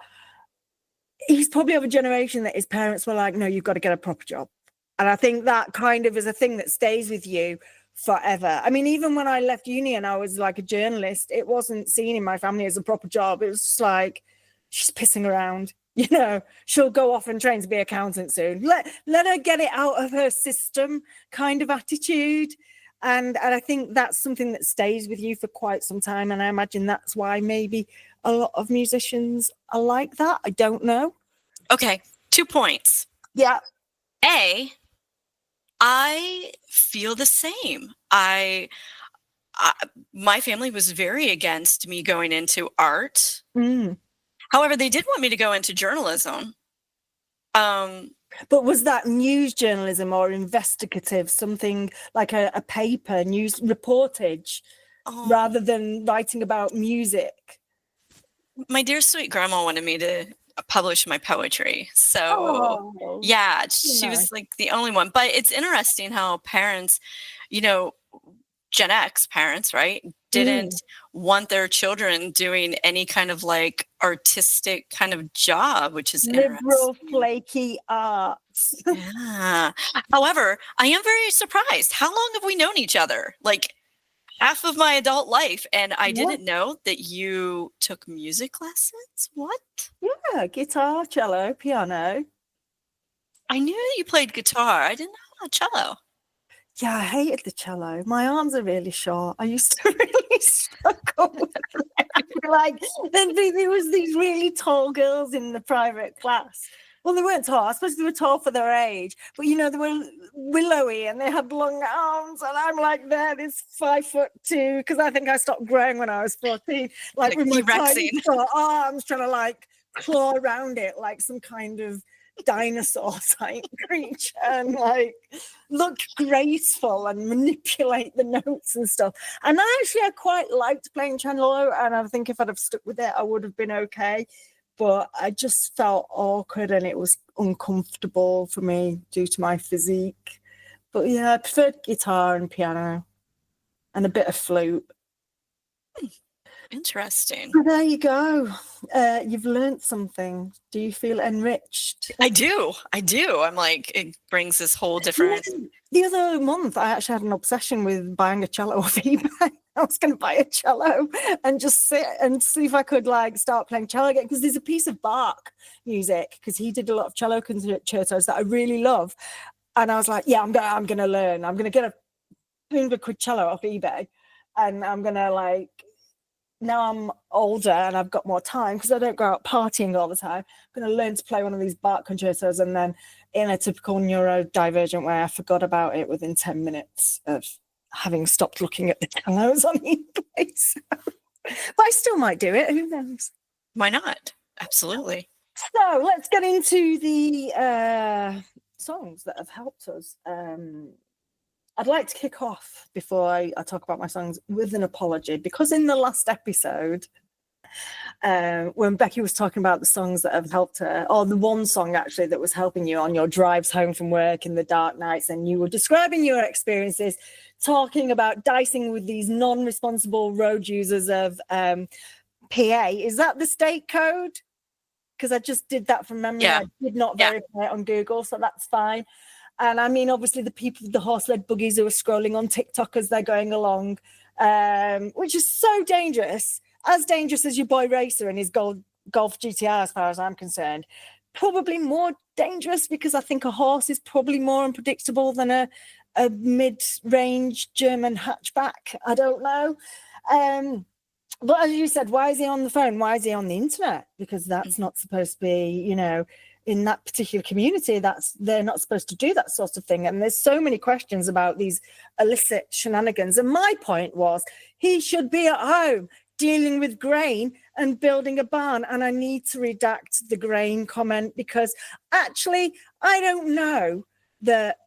he's probably of a generation that his parents were like, no, you've got to get a proper job. And I think that kind of is a thing that stays with you forever. I mean, even when I left uni and I was like a journalist, it wasn't seen in my family as a proper job. It was just like, she's pissing around. You know, she'll go off and train to be an accountant soon. Let her get it out of her system kind of attitude. And I think that's something that stays with you for quite some time. And I imagine that's why maybe a lot of musicians are like that. I don't know. Okay, 2 points. Yeah. A, I feel the same. My family was very against me going into art. However, they did want me to go into journalism. But was that news journalism or investigative, something like a paper, news reportage, rather than writing about music? My dear sweet grandma wanted me to publish my poetry. So, yeah, she was like the only one. But it's interesting how parents, you know, Gen X parents, right, didn't want their children doing any kind of like artistic kind of job, which is liberal, flaky arts. Yeah. However, I am very surprised. How long have we known each other? Like half of my adult life, and I didn't know that you took music lessons. What? Yeah, guitar, cello, piano. I knew that you played guitar. I didn't know cello. Yeah, I hated the cello. My arms are really short. I used to really struggle with it. Like, there was these really tall girls in the private class. Well, they weren't tall. I suppose they were tall for their age. But, you know, they were willowy and they had long arms. And I'm like, this 5'2", because I think I stopped growing when I was 14. Like with my tiny short arms, trying to, like, claw around it like some kind of dinosaur type creature and like look graceful and manipulate the notes and stuff. And I quite liked playing cello, and I think if I'd have stuck with it I would have been okay, but I just felt awkward and it was uncomfortable for me due to my physique. But yeah, I preferred guitar and piano and a bit of flute. Interesting. So there you go. You've learned something. Do you feel enriched? I do. I'm like, it brings this whole different. The other month, I actually had an obsession with buying a cello off eBay. I was going to buy a cello and just sit and see if I could like start playing cello again, because there's a piece of Bach music, because he did a lot of cello concertos that I really love. And I was like, yeah, I'm going to learn. I'm going to get a £200 cello off eBay, and I'm going to like, now I'm older and I've got more time because I don't go out partying all the time, I'm going to learn to play one of these Bach concertos, and then in a typical neurodivergent way, I forgot about it within 10 minutes of having stopped looking at the cellos on eBay. So, but I still might do it. Who knows? Why not? Absolutely. So let's get into the songs that have helped us I'd like to kick off before I talk about my songs with an apology, because in the last episode, when Becky was talking about the songs that have helped her, or the one song actually that was helping you on your drives home from work in the dark nights, and you were describing your experiences, talking about dicing with these non-responsible road users of PA. Is that the state code? Because I just did that from memory. Yeah. I did not verify it on Google, so that's fine. And I mean, obviously, the people with the horse-led buggies who are scrolling on TikTok as they're going along, which is so dangerous, as dangerous as your boy Racer and his Golf GTR, as far as I'm concerned. Probably more dangerous, because I think a horse is probably more unpredictable than a mid-range German hatchback. I don't know. But as you said, why is he on the phone? Why is he on the internet? Because that's not supposed to be, you know, in that particular community, they're not supposed to do that sort of thing. And there's so many questions about these illicit shenanigans. And my point was, he should be at home dealing with grain and building a barn. And I need to redact the grain comment, because actually, I don't know that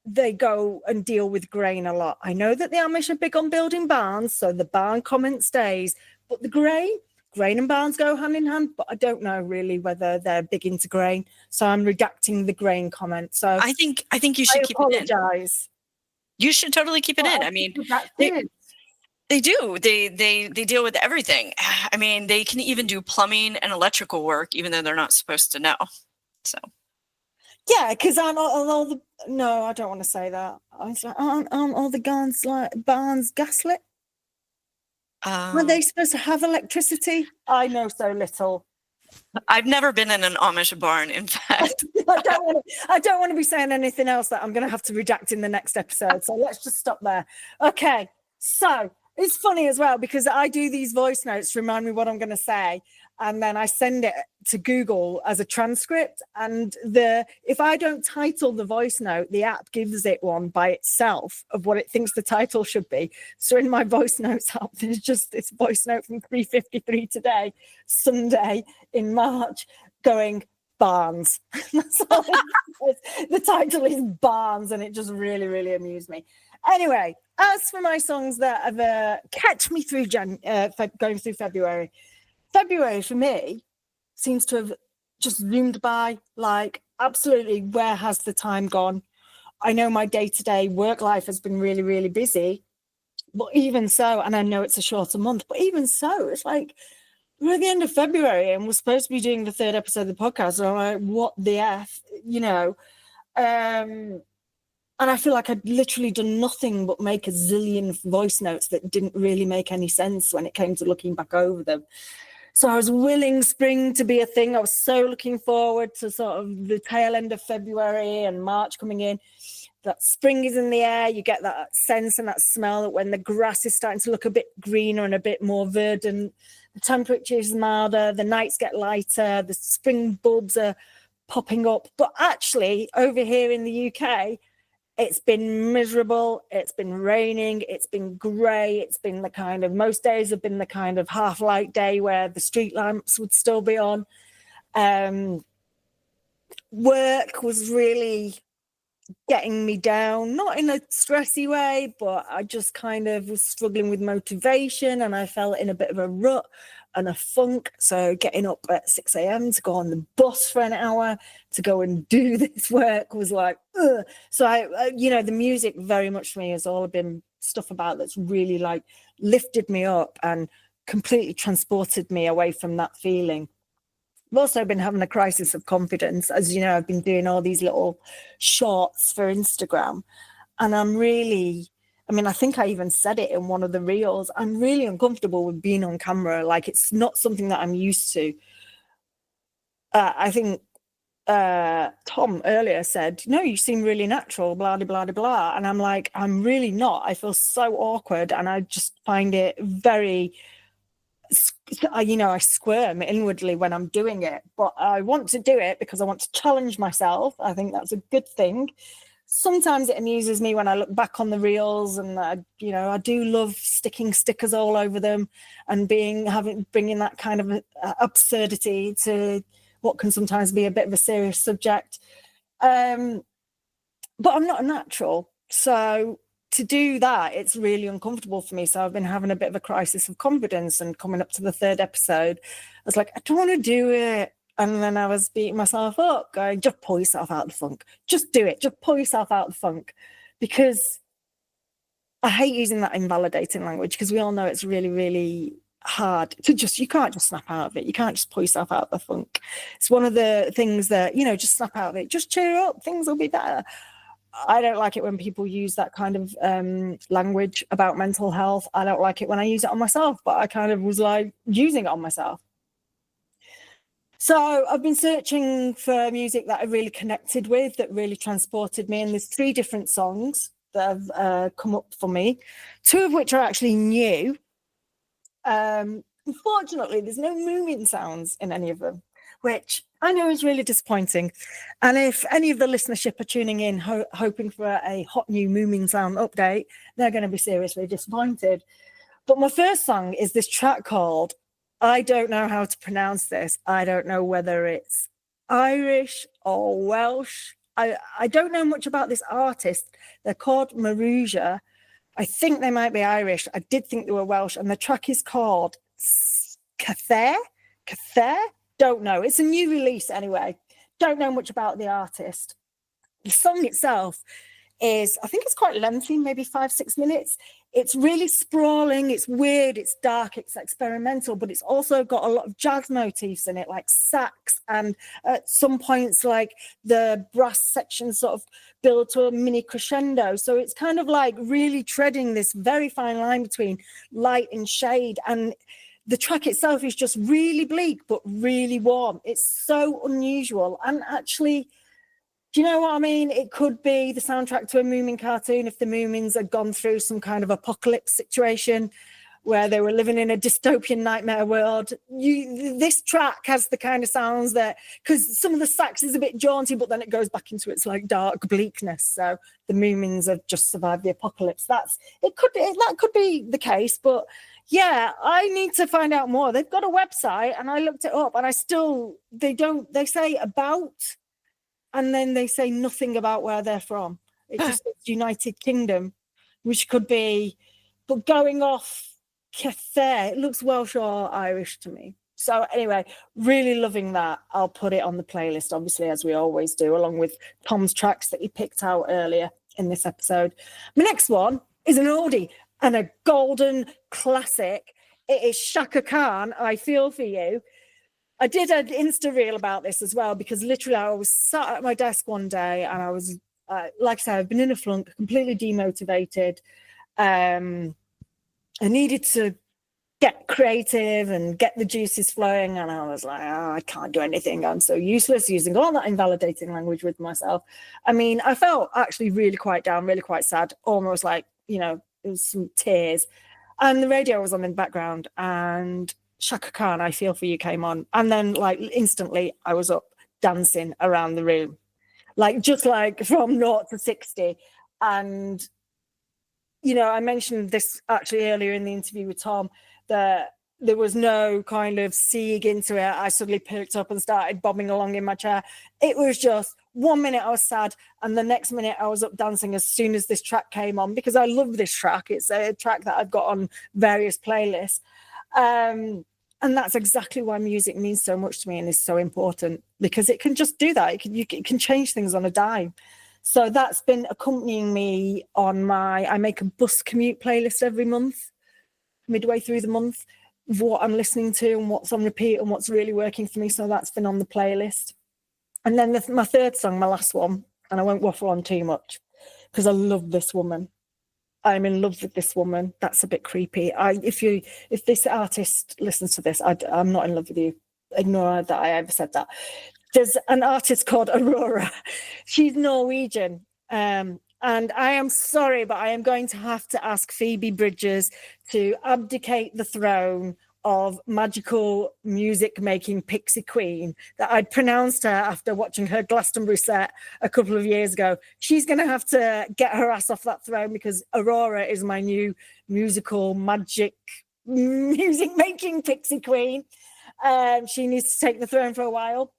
they go and deal with grain a lot. I know that the Amish are big on building barns, so the barn comment stays. But the grain and barns go hand in hand, but I don't know really whether they're big into grain. So I'm redacting the grain comment. So I think you should keep it in. You should totally keep it in. I mean, they do. They deal with everything. I mean, they can even do plumbing and electrical work, even though they're not supposed to know. So. Yeah, because aren't all the... No, I don't want to say that. I was like, aren't all the barns gaslit? Are they supposed to have electricity? I know so little. I've never been in an Amish barn, in fact. I don't want to be saying anything else that I'm going to have to redact in the next episode. So let's just stop there. Okay, so it's funny as well, because I do these voice notes to remind me what I'm going to say, and then I send it to Google as a transcript. And if I don't title the voice note, the app gives it one by itself of what it thinks the title should be. So in my voice notes app, there's just this voice note from 3:53 today, Sunday in March, going Barns. That's all it is. The title is Barns, and it just really, really amused me. Anyway, as for my songs that have kept me through going through February, February for me seems to have just zoomed by, like, absolutely, where has the time gone? I know my day-to-day work life has been really, really busy, but even so, and I know it's a shorter month, but even so, it's like we're at the end of February and we're supposed to be doing the 3rd episode of the podcast. And I'm like, what the F, you know? And I feel like I'd literally done nothing but make a zillion voice notes that didn't really make any sense when it came to looking back over them. So I was willing spring to be a thing. I was so looking forward to sort of the tail end of February and March coming in. That spring is in the air. You get that sense and that smell that when the grass is starting to look a bit greener and a bit more verdant, the temperature is milder, the nights get lighter, the spring bulbs are popping up. But actually, over here in the UK, it's been miserable. It's been raining. It's been grey. It's been the kind of, most days have been the kind of half light day where the street lamps would still be on. Work was really getting me down, not in a stressy way, but I just kind of was struggling with motivation, and I felt in a bit of a rut and a funk. So getting up at 6 a.m. to go on the bus for an hour to go and do this work was like, ugh. So I the music very much for me has all been stuff about that's really like lifted me up and completely transported me away from that feeling. I've also been having a crisis of confidence. As you know, I've been doing all these little shorts for Instagram, and I'm really, I think I even said it in one of the reels, I'm really uncomfortable with being on camera. Like, it's not something that I'm used to. I think Tom earlier said, no, you seem really natural, blah, blah, blah, blah. And I'm like, I'm really not. I feel so awkward, and I just find it very... I squirm inwardly when I'm doing it, but I want to do it because I want to challenge myself. I think that's a good thing. Sometimes it amuses me when I look back on the reels, and I do love sticking stickers all over them and bringing that kind of absurdity to what can sometimes be a bit of a serious subject. But I'm not a natural, so to do that, it's really uncomfortable for me. So I've been having a bit of a crisis of confidence, and coming up to the 3rd episode, I was like, I don't want to do it. And then I was beating myself up, going, just pull yourself out of the funk. Just do it. Just pull yourself out of the funk. Because I hate using that invalidating language, because we all know it's really, really hard to you can't just snap out of it. You can't just pull yourself out of the funk. It's one of the things that, just snap out of it. Just cheer up. Things will be better. I don't like it when people use that kind of language about mental health. I don't like it when I use it on myself, but I kind of was like using it on myself. So I've been searching for music that I really connected with, that really transported me. And there's 3 different songs that have come up for me, 2 of which are actually new. Unfortunately, there's no moving sounds in any of them, which I know is really disappointing. And if any of the listenership are tuning in hoping for a hot new moving sound update, they're going to be seriously disappointed. But my first song is this track called, I don't know how to pronounce this. I don't know whether it's Irish or Welsh. I don't know much about this artist. They're called Maruja. I think they might be Irish. I did think they were Welsh. And the track is called Cathair. Don't know. It's a new release anyway. Don't know much about the artist. The song itself is, I think it's quite lengthy, maybe 5-6 minutes. It's really sprawling, it's weird, it's dark, it's experimental, but it's also got a lot of jazz motifs in it, like sax, and at some points, like the brass section sort of build to a mini crescendo. So it's kind of like really treading this very fine line between light and shade. And the track itself is just really bleak, but really warm. It's so unusual. And actually, do you know what I mean? It could be the soundtrack to a Moomin cartoon if the Moomins had gone through some kind of apocalypse situation where they were living in a dystopian nightmare world. This track has the kind of sounds that, because some of the sax is a bit jaunty, but then it goes back into its like dark bleakness. So the Moomins have just survived the apocalypse. That could be the case, but yeah, I need to find out more. They've got a website, and I looked it up, and they say about. And then they say nothing about where they're from. It just says United Kingdom, which could be, but going off Cathair, it looks Welsh or Irish to me. So anyway, really loving that. I'll put it on the playlist, obviously, as we always do, along with Tom's tracks that he picked out earlier in this episode. My next one is an oldie and a golden classic. It is Shaka Khan, I Feel For You. I did an Insta reel about this as well, because literally I was sat at my desk one day and I was, like I said, I've been in a flunk, completely demotivated. I needed to get creative and get the juices flowing. And I was like, I can't do anything. I'm so useless, using all that invalidating language with myself. I mean, I felt actually really quite down, really quite sad, almost like, it was some tears. And the radio was on in the background, and Shaka Khan, I Feel For You came on. And then like instantly I was up dancing around the room, just from 0 to 60. And, I mentioned this actually earlier in the interview with Tom, that there was no kind of siege into it. I suddenly picked up and started bobbing along in my chair. It was just 1 minute I was sad, and the next minute I was up dancing as soon as this track came on, because I love this track. It's a track that I've got on various playlists. And that's exactly why music means so much to me and is so important, because it can just do that. It can change things on a dime. So that's been accompanying me on I make a bus commute playlist every month, midway through the month, of what I'm listening to and what's on repeat and what's really working for me. So that's been on the playlist. And then my third song, my last one, and I won't waffle on too much because I love this woman. I'm in love with this woman. That's a bit creepy. If this artist listens to this, I'm not in love with you. Ignore that I ever said that. There's an artist called Aurora. She's Norwegian. And I am sorry, but I am going to have to ask Phoebe Bridgers to abdicate the throne of magical music-making pixie queen that I'd pronounced her after watching her Glastonbury set a couple of years ago. She's going to have to get her ass off that throne, because Aurora is my new musical music-making pixie queen. She needs to take the throne for a while.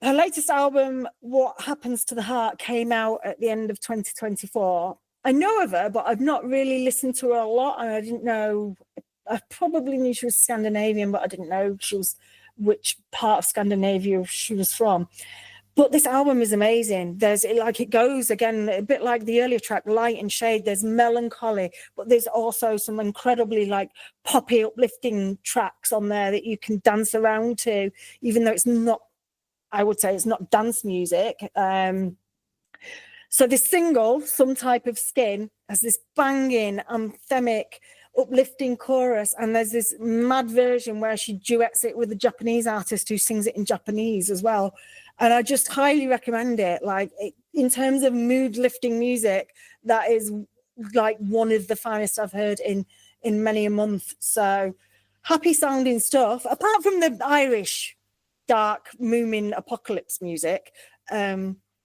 Her latest album, What Happens to the Heart, came out at the end of 2024. I know of her, but I've not really listened to her a lot, and I didn't know. I probably knew she was Scandinavian, but I didn't know which part of Scandinavia she was from. But this album is amazing. It goes again a bit like the earlier track, Light and Shade. There's melancholy, but there's also some incredibly like poppy, uplifting tracks on there that you can dance around to, even though it's not. I would say it's not dance music. So this single, Some Type of Skin, has this banging, anthemic, uplifting chorus, and there's this mad version where she duets it with a Japanese artist who sings it in Japanese as well. And I just highly recommend it. In terms of mood-lifting music, that is like one of the finest I've heard in many a month. So happy sounding stuff, apart from the Irish dark, mooming apocalypse music.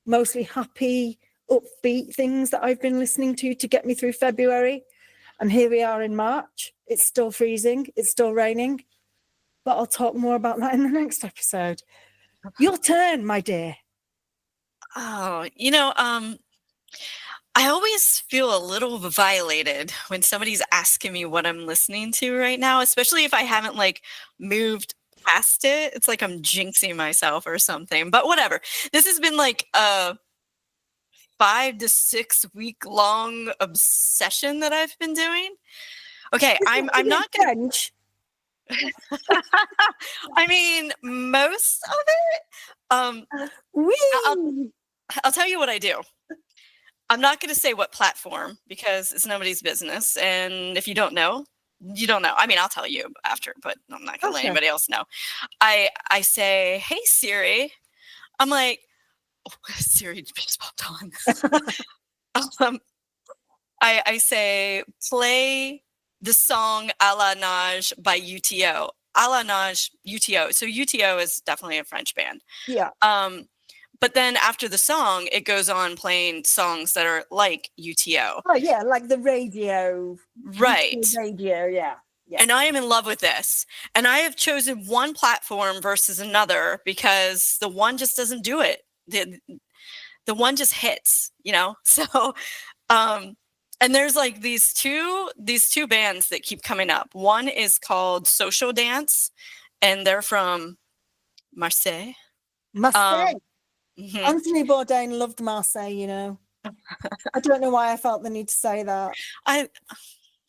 Mostly happy, upbeat things that I've been listening to get me through February. And here we are in March. It's still freezing. It's still raining. But I'll talk more about that in the next episode. Your turn, my dear. Oh, I always feel a little violated when somebody's asking me what I'm listening to right now, especially if I haven't moved past it. It's like I'm jinxing myself or something, but whatever. This has been like a 5 to 6 week long obsession that I've been doing. Okay, I'm not gonna. I mean, most of it. I'll tell you what I do. I'm not going to say what platform because it's nobody's business, and if you don't know, you don't know. I mean, I'll tell you after, but I'm not going to let anybody else know. I say, "Hey Siri," I'm like, oh, Siri just popped on. I say, play the song "A la Nage" by UTO. A la Nage, UTO. So UTO is definitely a French band. Yeah. But then after the song, it goes on playing songs that are like UTO. Oh yeah, like the radio. Right. Radio, yeah. And I am in love with this. And I have chosen one platform versus another because the one just doesn't do it. The one just hits, So and there's like these two bands that keep coming up. One is called Social Dance, and they're from Marseille. Marseille. Mm-hmm. Anthony Bourdain loved Marseille, I don't know why I felt the need to say that. I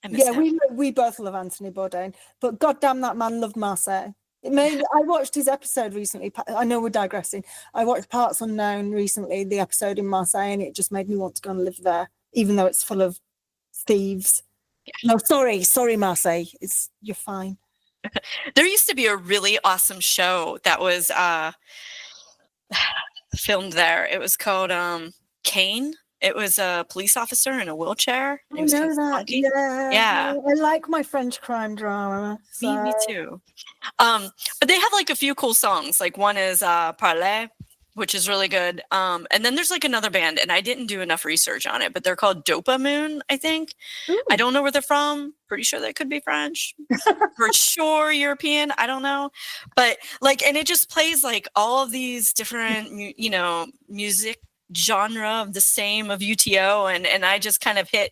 miss him. we both love Anthony Bourdain, but goddamn, that man loved Marseille. I watched his episode recently. I know we're digressing. I watched Parts Unknown recently, the episode in Marseille, and it just made me want to go and live there, even though it's full of thieves. Yeah. No, sorry, Marseille. You're fine. There used to be a really awesome show that was filmed there. It was called Kane. It was a police officer in a wheelchair. I know that. Yeah. I like my French crime drama. So. Me too. But they have like a few cool songs. Like one is Parler, which is really good. And then there's like another band, and I didn't do enough research on it, but they're called Dopamoon, I think. Ooh. I don't know where they're from. Pretty sure they could be French. For sure European. I don't know. But and it just plays like all of these different, music genre of the same of UTO. And I just kind of hit,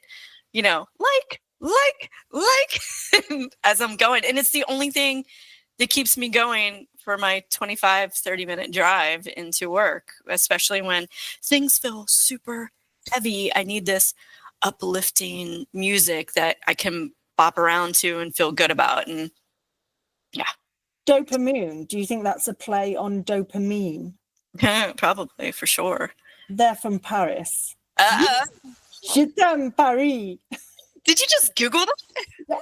as I'm going. And it's the only thing that keeps me going for my 25-30 minute drive into work, especially when things feel super heavy. I need this uplifting music that I can bop around to and feel good about. And yeah. Dopamoon. Do you think that's a play on dopamine? Probably, for sure. They're from Paris. Je t'aime Paris. Did you just Google them? Yeah.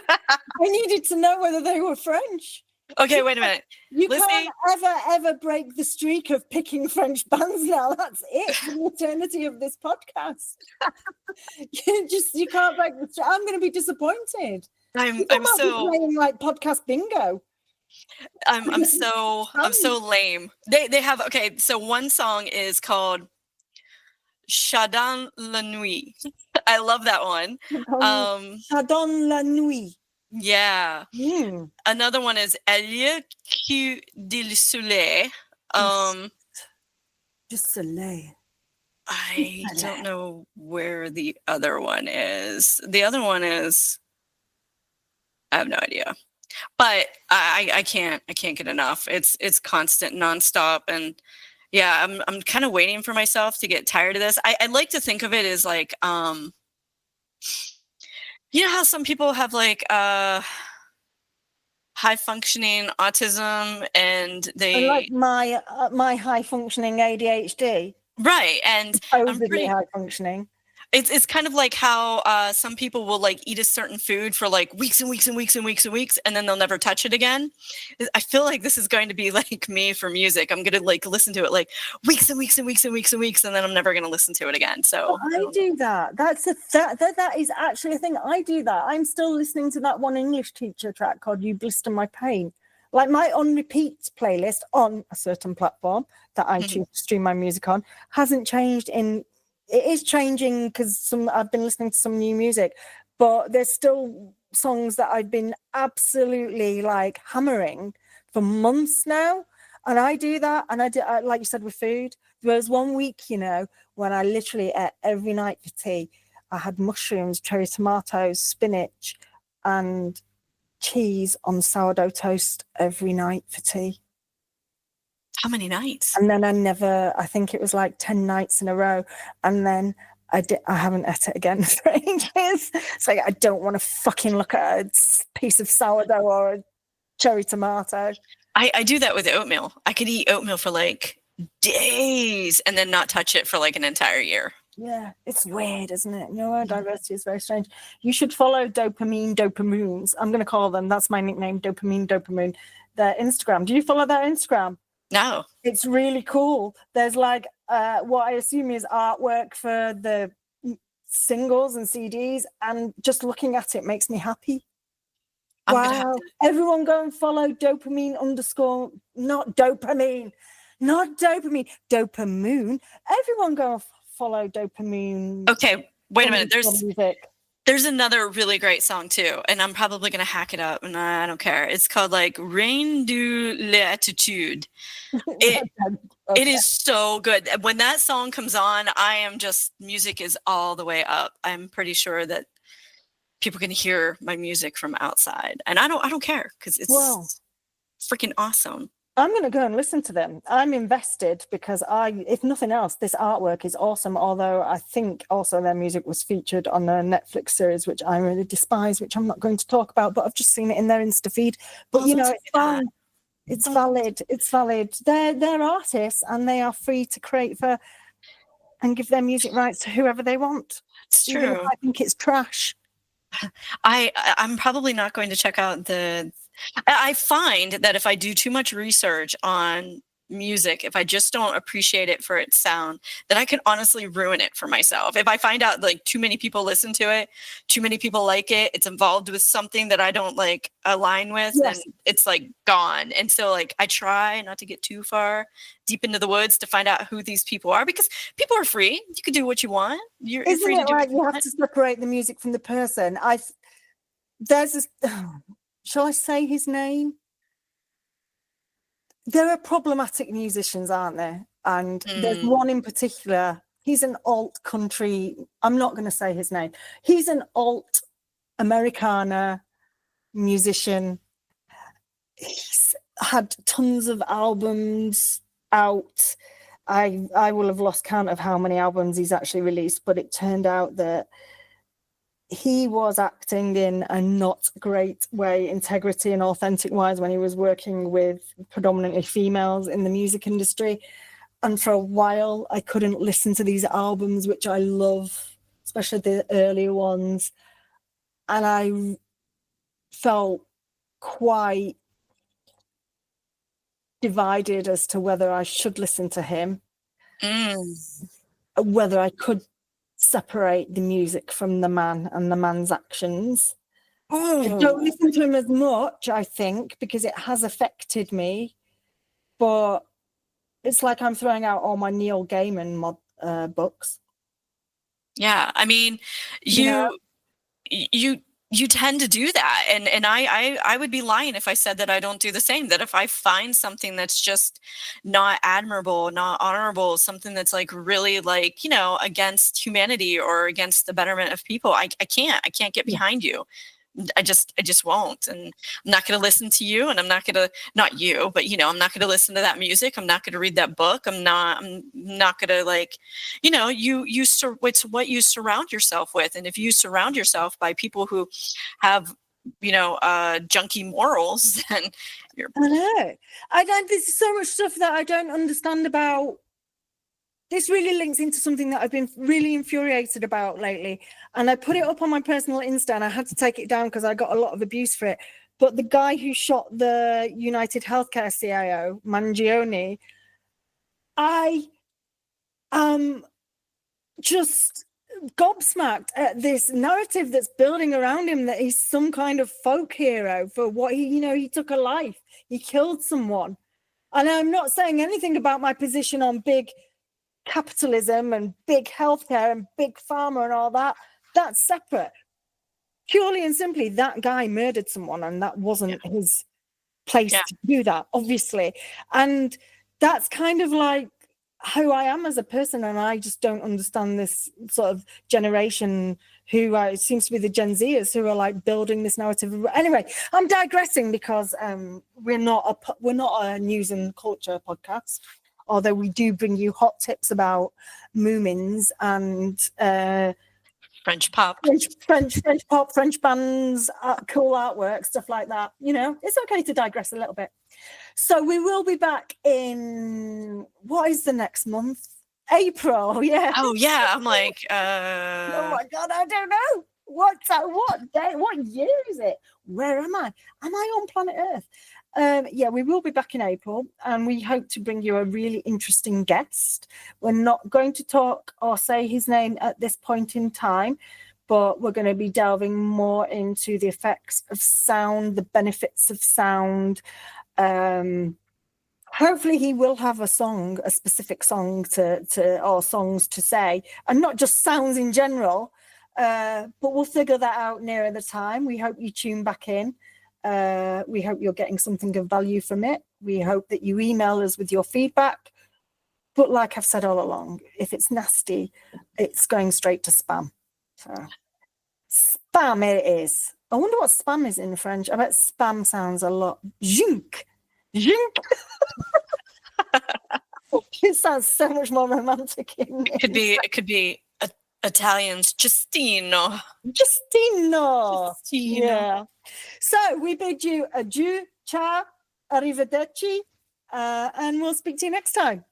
I needed to know whether they were French. Okay, wait a minute. You can't ever break the streak of picking French bands now. That's it for the eternity of this podcast. You can't break the streak. I'm going to be disappointed. I'm so playing like podcast bingo. I'm so lame. They have so one song is called Chardon la Nuit. I love that one. Chardon la Nuit. Yeah. Another one is Heyyou du Soleil. Du Soleil. I don't know where the other one is. The other one is, I have no idea. But I can't get enough. It's constant, nonstop, and yeah, I'm kind of waiting for myself to get tired of this. I like to think of it as like you know how some people have like high functioning autism and And like they my high functioning ADHD, right, and I'm supposedly pretty high functioning. it's kind of like how some people will like eat a certain food for like weeks and weeks and weeks and weeks and weeks, and then they'll never touch it again. I feel like this is going to be like me for music. I'm gonna like listen to it like weeks and weeks and weeks and weeks and weeks, and then I'm never gonna listen to it again. So I do that. That is actually a thing. I do that. I'm still listening to that one English teacher track called "You Blister My Pain." Like my on repeat playlist on a certain platform that I choose to stream my music on hasn't changed in. It is changing because I've been listening to some new music, but there's still songs that I've been absolutely like hammering for months now. And I do that. And like you said, with food, there was one week, when I literally ate every night for tea. I had mushrooms, cherry tomatoes, spinach, and cheese on sourdough toast every night for tea. how many nights? And then I think it was like 10 nights in a row. And then I haven't ate it again for ages. It's like, I don't want to fucking look at a piece of sourdough or a cherry tomato. I do that with oatmeal. I could eat oatmeal for like days and then not touch it for like an entire year. Yeah, it's weird, isn't it? Neurodiversity is very strange. You should follow Dopamoons. I'm going to call them. That's my nickname, Dopamoon. Their Instagram. Do you follow their Instagram? No. It's really cool. There's like what I assume is artwork for the singles and CDs, and just looking at it makes me happy. Wow. Everyone go and follow Dopamoon. Not Dopamoon. Dopamoon. Everyone go and follow Dopamoon. Okay, wait a minute. There's another really great song too, and I'm probably gonna hack it up, and I don't care. It's called like "Reine de l'Attitude." It is so good. When that song comes on, music is all the way up. I'm pretty sure that people can hear my music from outside, and I don't care because it's freaking awesome. I'm going to go and listen to them. I'm invested because if nothing else, this artwork is awesome. Although I think also their music was featured on a Netflix series, which I really despise, which I'm not going to talk about, but I've just seen it in their Insta feed. But it's fine. It's valid. It's valid. They're artists and they are free to create for and give their music rights to whoever they want. It's true. I think it's trash. I'm probably not going to check out I find that if I do too much research on music, if I just don't appreciate it for its sound, that I can honestly ruin it for myself. If I find out like too many people listen to it, too many people like it, it's involved with something that I don't like align with, then it's like gone. And so like I try not to get too far deep into the woods to find out who these people are, because people are free. You can do what you want. You're free to do what you want. You have to separate the music from the person. Shall I say his name? There are problematic musicians, aren't there? And there's one in particular. He's an alt country. I'm not going to say his name. He's an alt Americana musician. He's had tons of albums out. I will have lost count of how many albums he's actually released, but it turned out that he was acting in a not great way, integrity and authentic wise, when he was working with predominantly females in the music industry. And for a while, I couldn't listen to these albums, which I love, especially the earlier ones. And I felt quite divided as to whether I should listen to him, whether I could separate the music from the man and the man's actions. I don't listen to him as much, I think, because it has affected me, but it's like I'm throwing out all my Neil Gaiman books. Yeah, I mean, you you tend to do that. And I would be lying if I said that I don't do the same, that if I find something that's just not admirable, not honorable, something that's like really like, you know, against humanity or against the betterment of people, I can't get behind you. I just won't. And I'm not going to listen to you, and I'm not going to, not you, but you know, I'm not going to listen to that music. I'm not going to read that book. I'm not going to, like, you know, it's what you surround yourself with. And if you surround yourself by people who have, you know, junky morals, then you're. I know. There's so much stuff that I don't understand about. This really links into something that I've been really infuriated about lately. And I put it up on my personal Insta, and I had to take it down because I got a lot of abuse for it. But the guy who shot the United Healthcare CIO, Mangione, I am just gobsmacked at this narrative that's building around him, that he's some kind of folk hero for what he, you know, he took a life. He killed someone. And I'm not saying anything about my position on big capitalism and big healthcare and big pharma and all that. That's separate. Purely and simply, that guy murdered someone, and that wasn't his place to do that, obviously. And that's kind of like who I am as a person, and I just don't understand this sort of generation who it seems to be the Gen Zers who are like building this narrative. Anyway, I'm digressing because we're not a news and culture podcast. Although we do bring you hot tips about Moomins and French pop, French pop, French bands, cool artwork, stuff like that. You know, it's okay to digress a little bit. So we will be back in, what is the next month? April, yeah. Oh yeah, I'm like, oh my God, I don't know. What day, what year is it? Where am I? Am I on planet Earth? Yeah, we will be back in April, and we hope to bring you a really interesting guest. We're not going to talk or say his name at this point in time, but we're going to be delving more into the effects of sound, the benefits of sound. Hopefully he will have a specific song or songs to say, and not just sounds in general. But we'll figure that out nearer the time. We hope you tune back in. We hope you're getting something of value from it. We hope that you email us with your feedback. But like I've said all along, if it's nasty, it's going straight to spam. So spam it is. I wonder what spam is in French. I bet spam sounds a lot. Junk. It sounds so much more romantic. It could be Italians, Justino. Yeah. So we bid you adieu, ciao, arrivederci, and we'll speak to you next time.